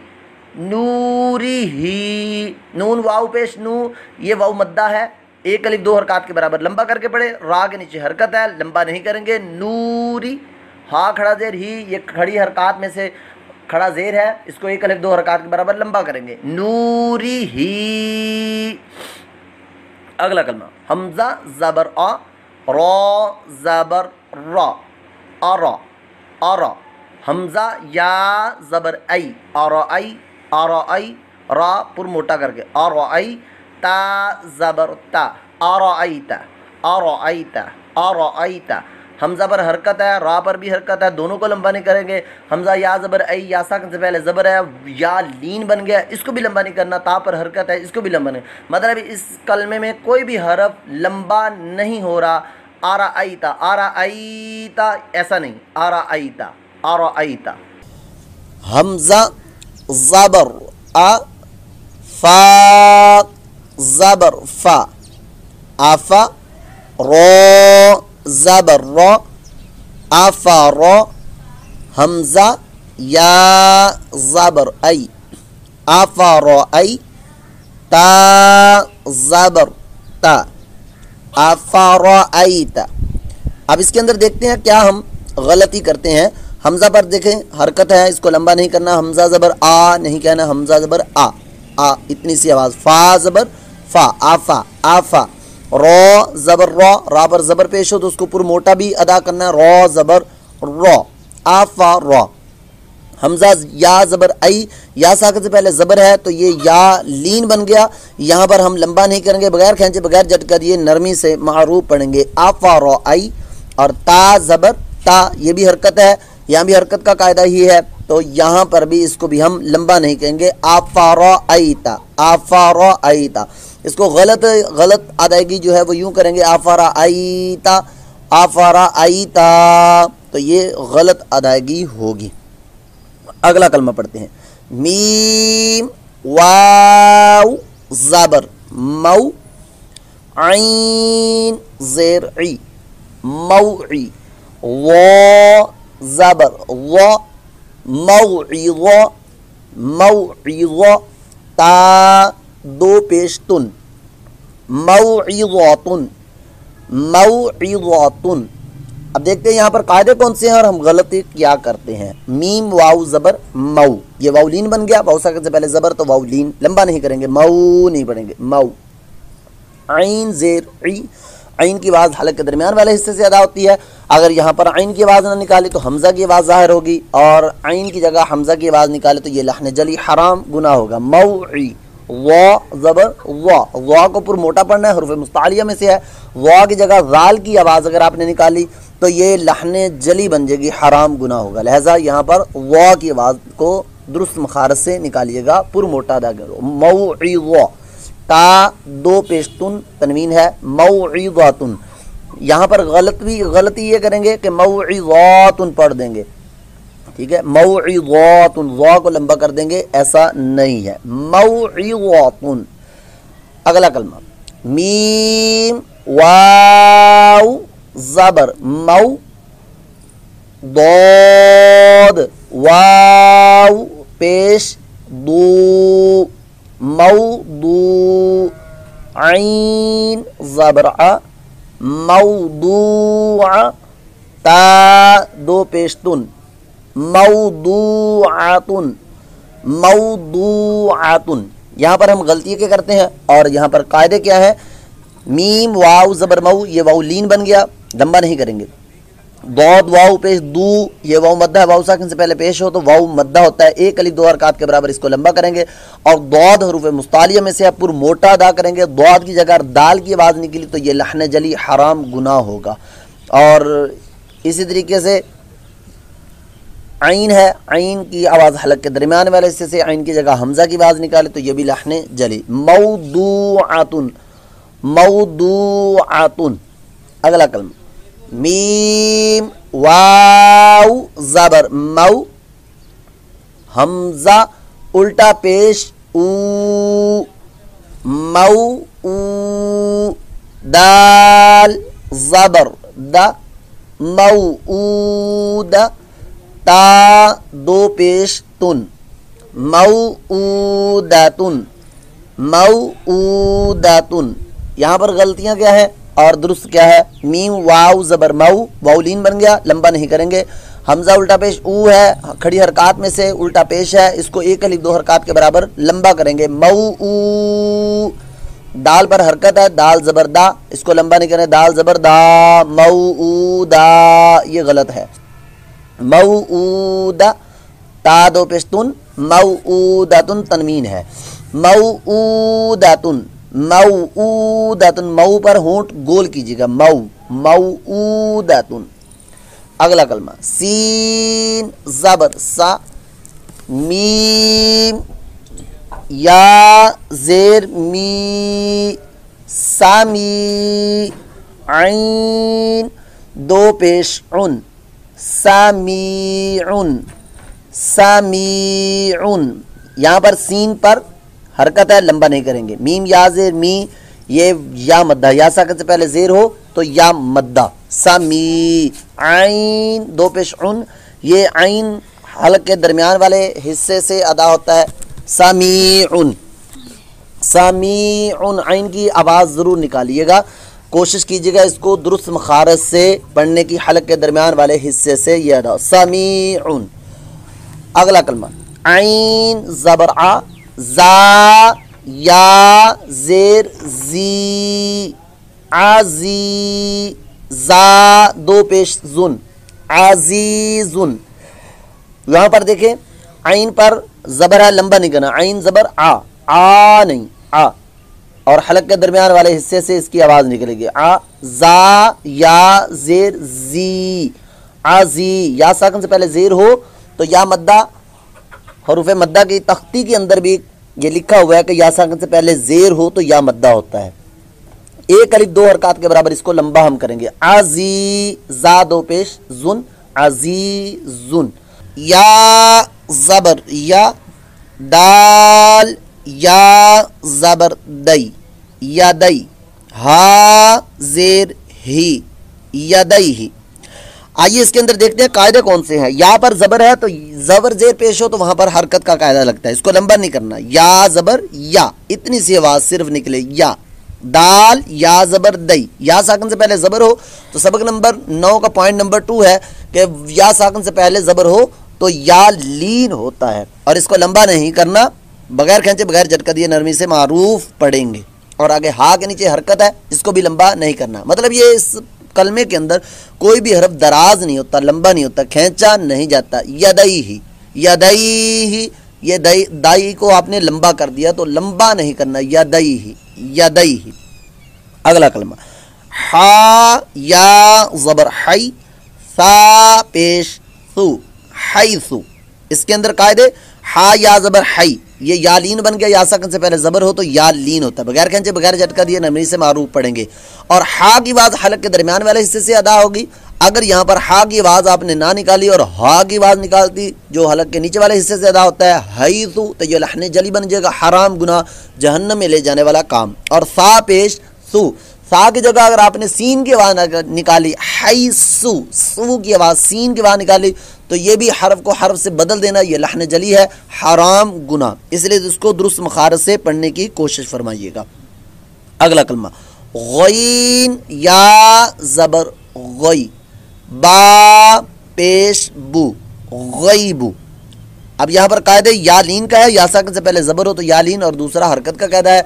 نوری ہی، نون واو پیش نو، یہ واو مدہ ہے، ایک الف دو حرکات کے برابر لمبا کر کے پڑھے، را کے نیچے حرکت ہے، لمبا نہیں کریں گے، نوری، ہا کھڑا زیر ہی، یہ کھڑی حرکات میں سے کھڑا زیر ہے، اس کو ایک الف دو حرکات کے برابر لمبا کریں گے، نوری ہی۔ اگلا کلمہ حمزہ زبر آ، را زبر را، ارا، ارا، حمزہ یا زبر ای، ارائی، ارائی، را پر موٹا کر کے، ارائی، تا زبر تا، ارائیتا، ارائیتا، ارائیتا، حمزہ پر حرکت ہے، را پر بھی حرکت ہے، دونوں کو لمبا نہیں کریں گے، حمزہ یا زبر ای، یا ساکن سے پہلے زبر ہے، یا لین بن گیا، اس کو بھی لمبا نہیں کرنا، تا پر حرکت ہے، اس کو بھی لمبا نہیں، مطلب اس کلمے میں کوئی بھی حرف لمبا نہیں ہو رہا، آرائیتا، آرائیتا ایسا نہیں، آرائیتا، آرائیتا۔ حمزہ زبر آ، فا زبر فا، آفا، رو زبر رو، آفا رو، حمزہ یا زبر ای، آفا رو ای، تا زبر تا، آفا رو ای تا۔ اب اس کے اندر دیکھتے ہیں کیا ہم غلطی کرتے ہیں۔ حمزہ پر دیکھیں حرکت ہے، اس کو لمبا نہیں کرنا، حمزہ زبر آ نہیں کہنا، حمزہ زبر آ، آ اتنی سی آواز، فا زبر فا، آفا، آفا، رو زبر رو، را پر زبر پیش ہو تو اس کو پر موٹا بھی ادا کرنا ہے، رو زبر رو، آفا رو۔ حمزہ یا زبر ای، یا ساکن سے پہلے زبر ہے تو یہ یا لین بن گیا، یہاں پر ہم لمبا نہیں کریں گے، بغیر کھینچے بغیر جٹ کر یہ نرمی سے معروف پڑھیں گے، آفا رو ای، اور تا زبر تا، یہ بھی حرکت ہے، یہاں بھی حرکت کا قاعدہ ہی ہے، تو یہاں پر بھی اس کو بھی ہم لمبا نہیں کہیں گے، آفا رو ایتا، آفا رو ایتا۔ اس کو غلط ادائیگی جو ہے وہ یوں کریں گے، آفا را ایتا، آفا را ایتا، تو یہ غلط ادائیگی ہوگی۔ اگلا کلمہ پڑھتے ہیں، میم واو زبر مو، عین زیر عی، موعی، و زبر و، موعظ، موعظ، تا دو پیش تن، موعظاتن، موعظاتن۔ اب دیکھتے ہیں یہاں پر قاعدے کون سے ہیں اور ہم غلطی کیا کرتے ہیں۔ میم واو زبر مو، یہ واو لین بن گیا، واو ساکن سے پہلے زبر تو واو لین لمبا نہیں کریں گے، مو نہیں پڑھیں گے، مو۔ عین زیر عی، عین کی آواز حلق کے درمیان والے حصے سے ادا ہوتی ہے، اگر یہاں پر عین کی آواز نہ نکالے تو حمزہ کی آواز ظاہر ہوگی، اور عین کی جگہ حمزہ کی آواز نکالے تو یہ لحن جلی حرام گناہ ہوگا۔ موعی، و زبر و کو پر موٹا پڑھنا ہے، حروف مستعلیہ میں سے ہے، و کی جگہ ذال کی آواز اگر آپ نے نکالی تو یہ لحن جلی بن جائے گی، حرام گناہ ہوگا، لہذا یہاں پر و کی آواز کو درست مخارج سے نکالیے گا، پر موٹا ادا کرو، موعظ، تا دو پیشتن تنوین ہے، موعظاتن۔ یہاں پر غلطی یہ کریں گے کہ موعظاتن پڑھ دیں گے، ٹھیک ہے، موعظاتن، وا کو لمبا کر دیں گے، ایسا نہیں ہے، موعظاتن۔ اگلا کلمہ میم واو زبر مو، ضاد واو پیش دو، موضوع، عین زبر ع، موضوع، تا دو پیشتن، موضوعاتن، موضوعاتن۔ یہاں پر ہم غلطی کیا کرتے ہیں اور یہاں پر قاعدے کیا ہے، میم واو زبر مو، یہ واو لین بن گیا، لمبا نہیں کریں گے، ضاد واو پیش دو، یہ واو مدہ ہے، واو ساکن سے پہلے پیش ہو تو واو مدہ ہوتا ہے، ایک الف دو حرکات کے برابر اس کو لمبا کریں گے، اور ضاد حروف مستعلیہ میں سے پر موٹا ادا کریں گے، ضاد کی جگہ دال کی آواز نکلی تو یہ لحن جلی حرام گناہ ہوگا۔ اور اسی طریقے سے عین ہے، عین کی آواز حلق کے درمیان والے حصے سے، عین کی جگہ حمزہ کی آواز نکالے تو یہ بھی لحن جلی، موضوعاتن، موضوعاتن۔ اگلا کلمہ میم واو زبر مو، حمزہ الٹا پیش او، مو او، دال زبر دا، موعود، تا دو پیش تن، موعودتن، موعودتن۔ یہاں پر غلطیاں کیا ہے اور درست کیا ہے؟ میم واو زبر مو، واؤلین بن گیا، لمبا نہیں کریں گے۔ حمزہ الٹا پیش او ہے، کھڑی حرکات میں سے الٹا پیش ہے، اس کو ایک الف دو حرکات کے برابر لمبا کریں گے، موعو۔ دال پر حرکت ہے، دال زبر دا، اس کو لمبا نہیں کریں، دال زبر دا، موعودا، یہ غلط ہے، موعودا، تا دو پیش تن، موعودتن تنوین ہے، موعودتن، موعودتن، مو پر ہونٹ گول کیجیے گا، مو، موعودتن۔ اگلا کلمہ سین زبر سا، میم یا زیر می، سامی، عین دو پیش عن، سامیعن، سامیعن۔ یہاں پر سین پر حرکت ہے، لمبا نہیں کریں گے، میم یا زیر می، یہ یا مدہ، یا ساکن سے پہلے زیر ہو تو یا مدہ، سامی، عین دو پیش عن، یہ عین حلق کے درمیان والے حصے سے ادا ہوتا ہے، سامیعن، سامیعن، عین کی آواز ضرور نکالیے گا، کوشش کیجیے گا اس کو درست مخارج سے پڑھنے کی، حلق کے درمیان والے حصے سے یہ ادا، سامیعن۔ اگلا کلمہ عین زبر آ، زا یا زیر زی، عزی، زا دو پیش زن، عزیزن۔ یہاں پر دیکھیں عین پر زبر ہے، لمبا نہیں کرنا، عین زبر آ، آ نہیں، آ، اور حلق کے درمیان والے حصے سے اس کی آواز نکلے گی، آ، زا یا زیر زی، عزی، یا ساکن سے پہلے زیر ہو تو یا مدہ، حروف مدہ کی تختی کے اندر بھی یہ لکھا ہوا ہے کہ یا ساکن سے پہلے زیر ہو تو یا مدہ ہوتا ہے، ایک الف دو حرکات کے برابر اس کو لمبا ہم کریں گے، عزی، زا دو پیش زن، عزیزن۔ یا زبر یا، دال یا زبر دئی، یدئی، ہا زیر ہی، یدئی ہی۔ آئیے اس کے اندر دیکھتے ہیں قاعدے کون سے ہیں۔ یا پر زبر ہے تو زبر زیر پیش ہو تو وہاں پر حرکت کا قاعدہ لگتا ہے، اس کو لمبا نہیں کرنا، یا زبر یا، اتنی سی آواز صرف نکلے، یا۔ دال یا زبر دئی، یا ساکن سے پہلے زبر ہو تو سبق نمبر 9 کا پوائنٹ نمبر 2 ہے کہ یا ساکن سے پہلے زبر ہو تو یا لین ہوتا ہے، اور اس کو لمبا نہیں کرنا، بغیر کھینچے بغیر جھٹکا دیے نرمی سے معروف پڑھیں گے۔ اور آگے ہا کے نیچے حرکت ہے، اس کو بھی لمبا نہیں کرنا، مطلب یہ اس کلمے کے اندر کوئی بھی حرف دراز نہیں ہوتا، لمبا نہیں ہوتا، کھینچا نہیں جاتا، یدئی ہی، یدئی ہی، یہ دائی کو آپ نے لمبا کر دیا تو لمبا نہیں کرنا، یدئی ہی، یدئی ہی۔ اگلا کلمہ ہا یا زبر حی، سا پیش سو، حیثو۔ اس کے اندر قاعدے ہا یا زبر حی، یہ یا لین بن گیا، یا ساکن سے پہلے زبر ہو تو یا لین ہوتا ہے، بغیر کھینچے بغیر جھٹکا دیے نرمی سے معروف پڑھیں گے، اور ہا کی آواز حلق کے درمیان والے حصے سے ادا ہوگی۔ اگر یہاں پر ہا کی آواز آپ نے نہ نکالی اور ہا کی آواز نکالتی جو حلق کے نیچے والے حصے سے ادا ہوتا ہے، حیثو، تو یہ لحن جلی بن جائے گا، حرام گناہ جہنم میں لے جانے والا کام۔ اور سا پیش سو، سا کی جگہ اگر آپ نے سین کی آواز نکالی، حیثو، سو کی آواز سین کی آواز نکالی تو یہ بھی حرف کو حرف سے بدل دینا، یہ لحن جلی ہے، حرام گناہ، اس لیے اس کو درست مخارج سے پڑھنے کی کوشش فرمائیے گا۔ اگلا کلمہ غین یا زبر غی، با پیش بو، غیبو۔ اب یہاں پر قاعدہ یا لین کا ہے، یا ساکن سے پہلے زبر ہو تو یا لین، اور دوسرا حرکت کا قاعدہ ہے،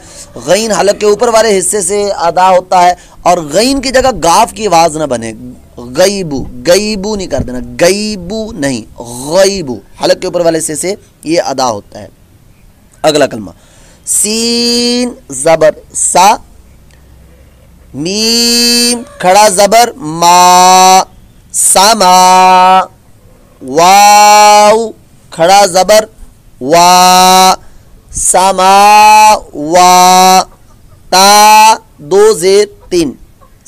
غین حلق کے اوپر والے حصے سے ادا ہوتا ہے، اور غین کی جگہ گاف کی آواز نہ بنے، غیبو، غیبو نہیں کر دینا، غیبو نہیں، غیبو، حلق کے اوپر والے حصے سے یہ ادا ہوتا ہے۔ اگلا کلمہ سین زبر سا، میم کھڑا زبر ما، سما، واو کھڑا زبر وا، سما وا، تا دو زیر تین،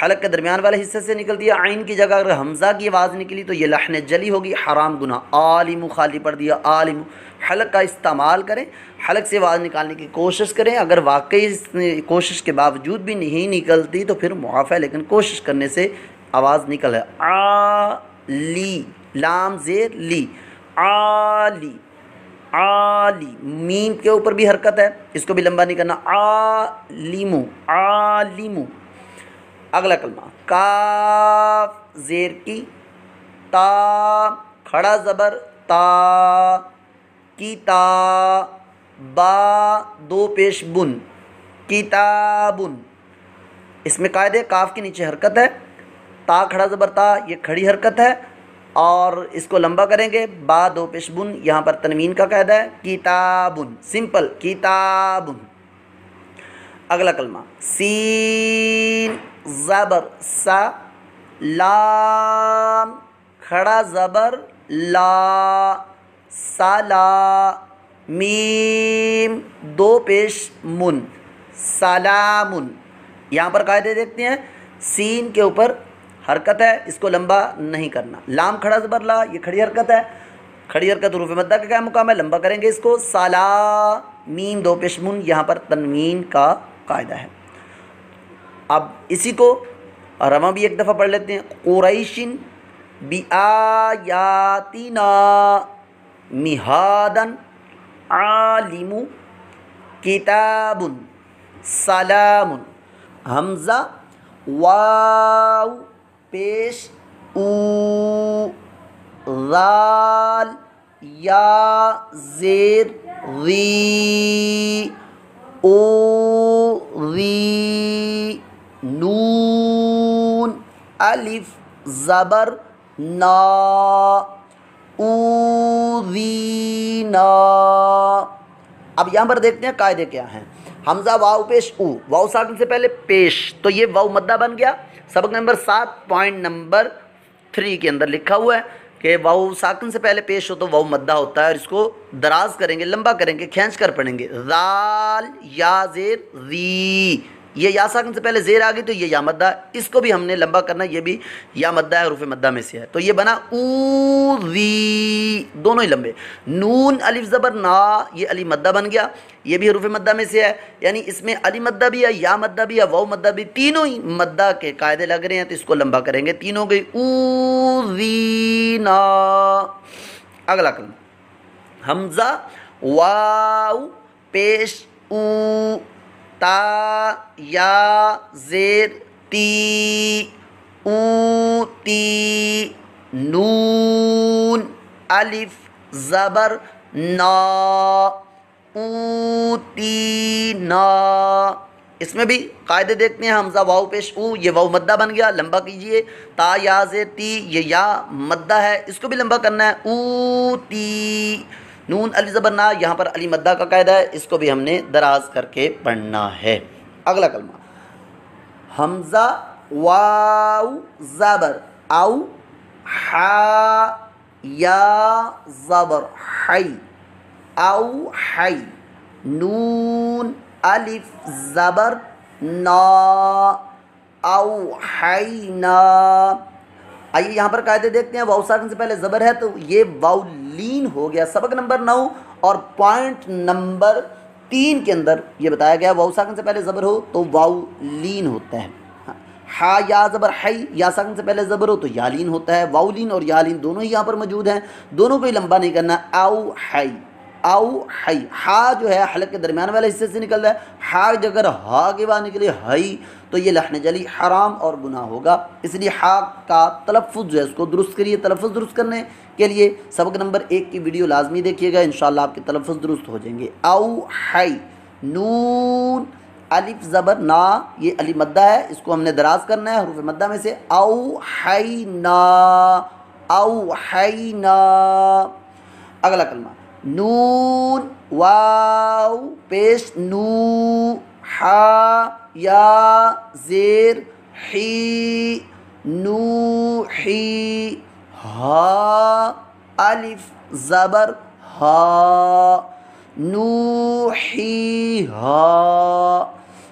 حلق کے درمیان والے حصے سے نکلتی ہے. عین کی جگہ اگر حمزہ کی آواز نکلی تو یہ لحن جلی ہوگی، حرام گناہ. عالم خالی پڑھ دیا عالم. حلق کا استعمال کریں، حلق سے آواز نکالنے کی کوشش کریں. اگر واقعی کوشش کے باوجود بھی نہیں نکلتی تو پھر معاف ہے، لیکن کوشش کرنے سے آواز نکل ہے. عالی، لام زیر لی، عالی. عالی، میم کے اوپر بھی حرکت ہے، اس کو بھی لمبا نہیں کرنا. عالم، عالم. اگلا کلمہ کاف زیر کی، تا کھڑا زبر تا، کی تا، با دو پیش بن، کتابن. اس میں قاعدے کاف کے نیچے حرکت ہے، تا کھڑا زبر تا یہ کھڑی حرکت ہے، اور اس کو لمبا کریں گے. با دو پیش بن، یہاں پر تنوین کا قاعدہ ہے. کتابن، سمپل کتابن. اگلا کلمہ سین زبر سا، لام کھڑا زبر لا، سالا، میم دو پیش من، سلامن. یہاں پر قاعدے دیکھتے ہیں، سین کے اوپر حرکت ہے، اس کو لمبا نہیں کرنا. لام کھڑا زبر لا یہ کھڑی حرکت ہے، کھڑی حرکت حروف مدہ کا کیا مقام ہے، لمبا کریں گے اس کو. سالا، میم دو پیش من، یہاں پر تنوین کا قاعدہ ہے. اب اسی کو رواں بھی ایک دفعہ پڑھ لیتے ہیں. قریشن بآیاتنا مہادن، عالم، کتاب، سلام. حمزہ واو پیش او، ذال یا زیر ری، او ری، نون الف زبر نا، اوذینا. اب یہاں پر دیکھتے ہیں قاعدے کیا ہیں. حمزہ واو پیش او، واو ساکن سے پہلے پیش، تو یہ واو مدہ بن گیا. سبق نمبر 7 پوائنٹ نمبر 3 کے اندر لکھا ہوا ہے کہ واو ساکن سے پہلے پیش ہو تو واو مدہ ہوتا ہے، اور اس کو دراز کریں گے، لمبا کریں گے، کھینچ کر پڑھیں گے. ذال یا زیر ری، یہ یا ساکن سے پہلے زیر آ گئی تو یہ یا مدہ، اس کو بھی ہم نے لمبا کرنا، یہ بھی یا مدہ ہے، حروف مدہ میں سے ہے. تو یہ بنا اوذی، دونوں ہی لمبے. نون الف زبر نا، یہ علی مدہ بن گیا، یہ بھی حروف مدہ میں سے ہے. یعنی اس میں علی مدہ بھی ہے، یا مدہ بھی ہے، واو مدہ بھی، تینوں ہی مدہ کے قاعدے لگ رہے ہیں، تو اس کو لمبا کریں گے. تینوں گئی اوذینا. اگلا کلمہ حمزہ واو پیش او، تا یا زیر تی، اوتی، نون الف زبر نا، اوتینا. اس میں بھی قاعدے دیکھتے ہیں. حمزہ واو پیش او، یہ واو مدہ بن گیا، لمبا کیجئے. تا یا زیر تی، یہ یا مدہ ہے، اس کو بھی لمبا کرنا ہے. اوتی، نون الف زبر نا، یہاں پر علی مدہ کا قاعدہ ہے، اس کو بھی ہم نے دراز کر کے پڑھنا ہے. اگلا کلمہ حمزہ واو زبر او، حا یا زبر حی، او حی، نون الف زبر نا، او حینا. آئیے یہاں پر قاعدے دیکھتے ہیں. واو ساکن سے پہلے زبر ہے تو یہ واو لین ہو گیا. سبق نمبر 9 اور پوائنٹ نمبر 3 کے اندر یہ بتایا گیا واو ساکن سے پہلے زبر ہو تو واو لین ہوتا ہے. ہا یا زبر حی، یا ساکن سے پہلے زبر ہو تو یا لین ہوتا ہے. واو لین اور یا لین دونوں ہی یہاں پر موجود ہیں، دونوں کو ہی لمبا نہیں کرنا. او حی، او حی. ہا جو ہے حلق کے درمیان والے حصے سے نکل رہا ہے. ہا اگر ہا کے بعد نکلے ہی تو یہ لحن جلی حرام اور گناہ ہوگا. اس لیے ہا کا تلفظ جو ہے اس کو درست کریے. تلفظ درست کرنے کے لیے سبق نمبر 1 کی ویڈیو لازمی دیکھیے گا، انشاءاللہ آپ کے تلفظ درست ہو جائیں گے. او حی، نون الف زبر نا، یہ علی مدہ ہے، اس کو ہم نے دراز کرنا ہے حروف مدہ میں سے. او حینا، او حینا. اگلا کلمہ نون واو پیش نو، حا یا زیر حی، نوحی، ہا الف زبر ہا، نوحی ہا.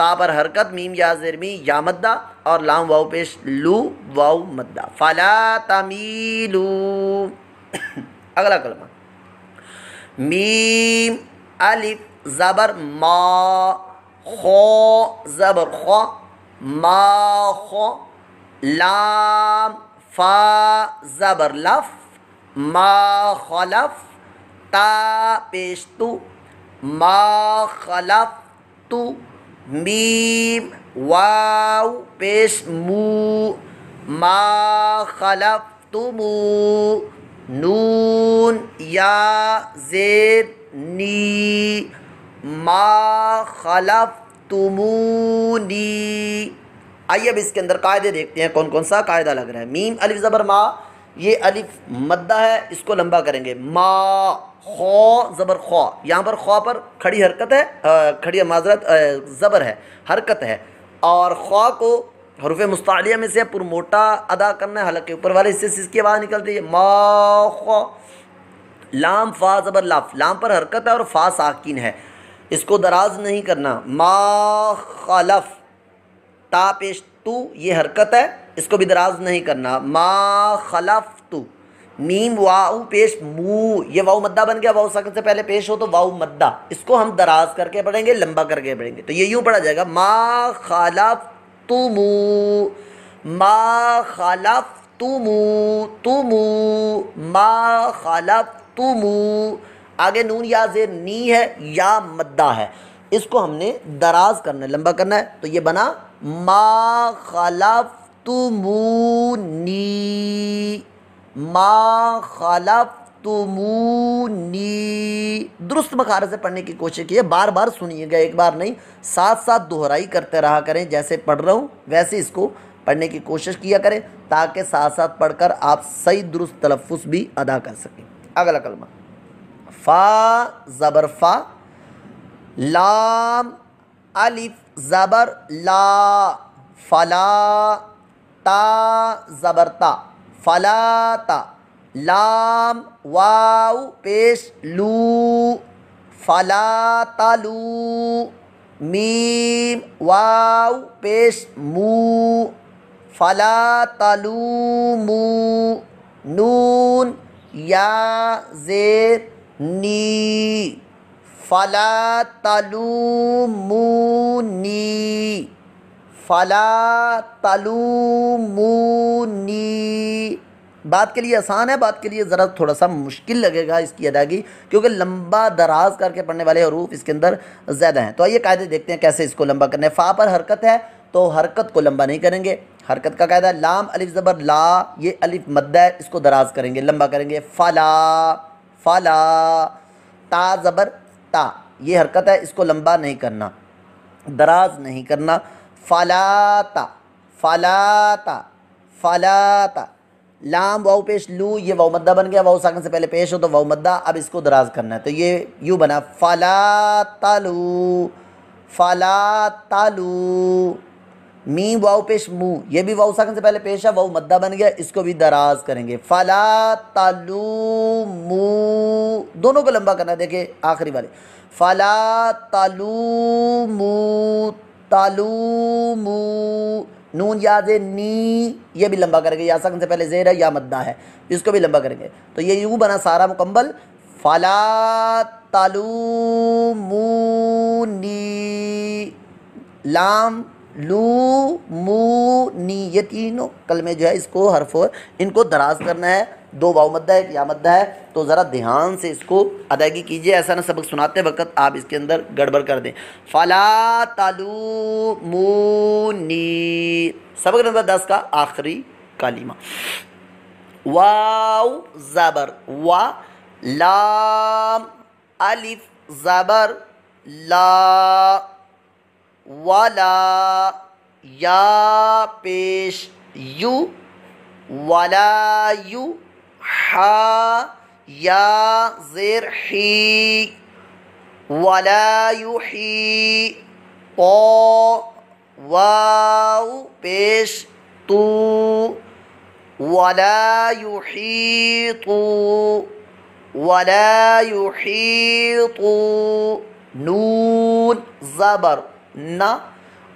تا پر حرکت، میم یا زیر می یا مدہ، اور لام واو پیش لو واو مدہ، فلا تمیلو۔ اگلا کلمہ میم الف زبر ما، خو زبر خو، ما خو، لام فا زبر لف، ما خلف، تا پیش تو، ما خلف تو، میم واو پیش مو، ما خلفتمو، نون یا زیر نی، ما خلفتمونی۔ آئیے اب اس کے اندر قاعدے دیکھتے ہیں کون کون سا قاعدہ لگ رہا ہے۔ میم الف زبر ما، یہ الف مدہ ہے، اس کو لمبا کریں گے، ما، خو زبر خو، یہاں پر خو پر کھڑی حرکت ہے، کھڑی معذرت زبر ہے، حرکت ہے، اور خو کو حروف مستعلیہ میں سے پر موٹا ادا کرنا ہے، حلقے اوپر والے حصے سے اس کی آواز نکلتی ہے، ما خو۔ لام فا زبر لف، لام پر حرکت ہے اور فا ساکن ہے، اس کو دراز نہیں کرنا، ما خلف، تا پیش تو، یہ حرکت ہے، اس کو بھی دراز نہیں کرنا، ما خلفتو، میم واؤ پیش مو، یہ واؤ مدہ بن گیا، واؤ ساکن سے پہلے پیش ہو تو واؤ مدہ، اس کو ہم دراز کر کے پڑھیں گے، لمبا کر کے پڑھیں گے، تو یہ یوں پڑھا جائے گا، ما خلفتمو، ما خلفتمو، تمو، ما خلفتمو۔ آگے نون یا زیر نی ہے، یا مدہ ہے، اس کو ہم نے دراز کرنا ہے، لمبا کرنا ہے، تو یہ بنا ما خلفتمونی، ما خلفتمونی۔ درست مخارج سے پڑھنے کی کوشش کیے، بار بار سنیے گا، ایک بار نہیں، ساتھ ساتھ دہرائی کرتے رہا کریں، جیسے پڑھ رہا ہوں ویسے اس کو پڑھنے کی کوشش کیا کریں، تاکہ ساتھ ساتھ پڑھ کر آپ صحیح درست تلفظ بھی ادا کر سکیں۔ اگلا کلمہ فا زبر فا، لام الف زبر لا، فلا، تا زبر تا، فلا تا، لام واو پیش لو، فلا تلو، میم واو پیش مو، فلا تلومو، نون یا زیر نی، فلا تلومونی، فلا تلومونی۔ بات کے لیے آسان ہے، بات کے لیے ذرا تھوڑا سا مشکل لگے گا اس کی ادائیگی، کیونکہ لمبا دراز کر کے پڑھنے والے حروف اس کے اندر زیادہ ہیں۔ تو آئیے قاعدے دیکھتے ہیں کیسے اس کو لمبا کرنا ہے۔ فا پر حرکت ہے تو حرکت کو لمبا نہیں کریں گے، حرکت کا قاعدہ ہے، لام الف زبر لا، یہ الف مدہ ہے، اس کو دراز کریں گے، لمبا کریں گے، فلا، فلا، تا زبر تا، یہ حرکت ہے، اس کو لمبا نہیں کرنا، دراز نہیں کرنا، فلاتا، فلاتا، فلاتا، لام واو پیش لو، یہ واو مدہ بن گیا، واو ساکن سے پہلے پیش ہو تو واو مدہ، اب اس کو دراز کرنا ہے، تو یہ یوں بنا، فلا تلو، فلا تلو، میم واو پیش مو، یہ بھی واو ساکن سے پہلے پیش ہے، واو مدہ بن گیا، اس کو بھی دراز کریں گے، فلا تلومو، دونوں کو لمبا کرنا ہے، دیکھیں آخری والے، فلا تلومو، تلومو، نون یا زیر نی، یہ بھی لمبا کریں گے، یا ساکن سے پہلے زیر ہے، یا مدہ ہے، اس کو بھی لمبا کریں گے، تو یہ یوں بنا سارا مکمل، فلا تلومونی، لام لو مو نی، یہ تینوں کلمے جو ہے اس کو حرف ان کو دراز کرنا ہے، دو واو مدہ ہے، ایک یا مدہ ہے، تو ذرا دھیان سے اس کو ادائیگی کیجئے، ایسا نہ سبق سناتے وقت آپ اس کے اندر گڑبڑ کر دیں۔ فلا تلومونی، سبق نمبر 10 کا آخری کلمہ، واو زبر وا، لام الف زبر لا، ولا، یا پیش یو، ولا یو، ہا یا زیر حی، ولا یحی، تو، واو پیش تو، ولا یحیطو، ولا یحیطو، نون زبر نا،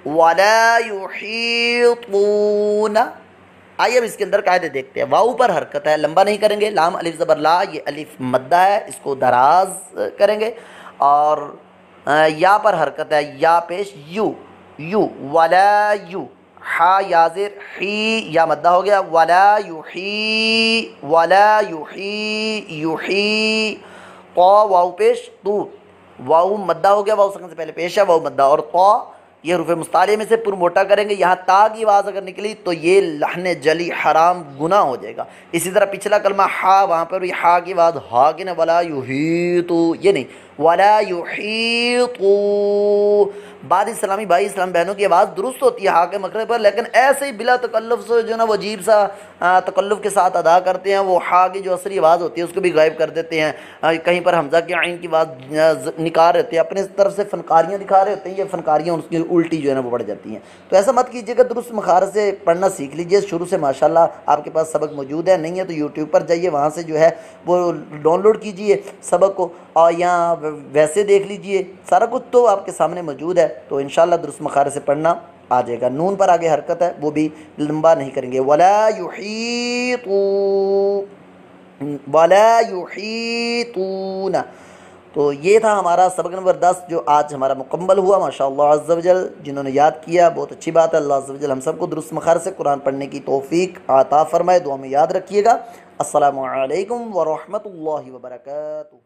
ولا یحیطون. آئیے اب اس کے اندر قاعدے دیکھتے ہیں. واؤ پر حرکت ہے، لمبا نہیں کریں گے. لام الف زبر لا، یہ الف مدہ ہے، اس کو دراز کریں گے. اور یا پر حرکت ہے، یا پیش یو، یو ولا یو. ہا یا زیر حی، یا مدہ ہو گیا. ولا یحی، ولا یحی، یحی. طا واؤ پیش تو، واؤ مدہ ہو گیا، واؤ سکن سے پہلے پیش ہے، واؤ مدہ. اور طا یہ حروف مستعلیہ میں سے پر موٹا کریں گے. یہاں تا کی آواز اگر نکلی تو یہ لحن جلی حرام گناہ ہو جائے گا. اسی طرح پچھلا کلمہ ہا، وہاں پر بھی ہا کی آواز ہا کی نا، ولا یحیطو، یہ نہیں، ولا یحیطو. بعد اسلامی بھائی اسلام بہنوں کی آواز درست ہوتی ہے ہا کے مخرج پر، لیکن ایسے ہی بلا تکلف سے جو نا وہ عجیب سا تکلف کے ساتھ ادا کرتے ہیں. وہ ہا کی جو اصلی آواز ہوتی ہے اس کو بھی غائب کر دیتے ہیں. کہیں پر حمزہ کی عین کی آواز نکال رہتے ہیں، اپنے طرف سے فنکاریاں دکھا رہے ہوتے ہیں، یہ فنکاریاں اس کی الٹی جو ہے نا وہ بڑھ جاتی ہیں. تو ایسا مت کیجیے گا، درست مخارج سے پڑھنا سیکھ لیجیے شروع سے. ماشاءاللہ آپ کے پاس سبق موجود ہے، نہیں ہے تو یوٹیوب پر جائیے، وہاں سے جو ہے وہ ڈاؤن لوڈ کیجیے سبق کو، اور یہاں ویسے دیکھ لیجیے. سارا کچھ تو آپ کے سامنے موجود ہے. تو انشاءاللہ درست مخارج سے پڑھنا آ جائے گا. نون پر آگے حرکت ہے، وہ بھی لمبا نہیں کریں گے. ولا یحیطو، ولا یحیطون. تو یہ تھا ہمارا سبق نمبر 10 جو آج ہمارا مکمل ہوا. ماشاءاللہ عز و جل جنہوں نے یاد کیا بہت اچھی بات ہے. اللہ عز و جل ہم سب کو درست مخارج سے قرآن پڑھنے کی توفیق عطا فرمائے. دعا میں یاد رکھیے گا. السلام علیکم ورحمۃ اللہ وبرکاتہ.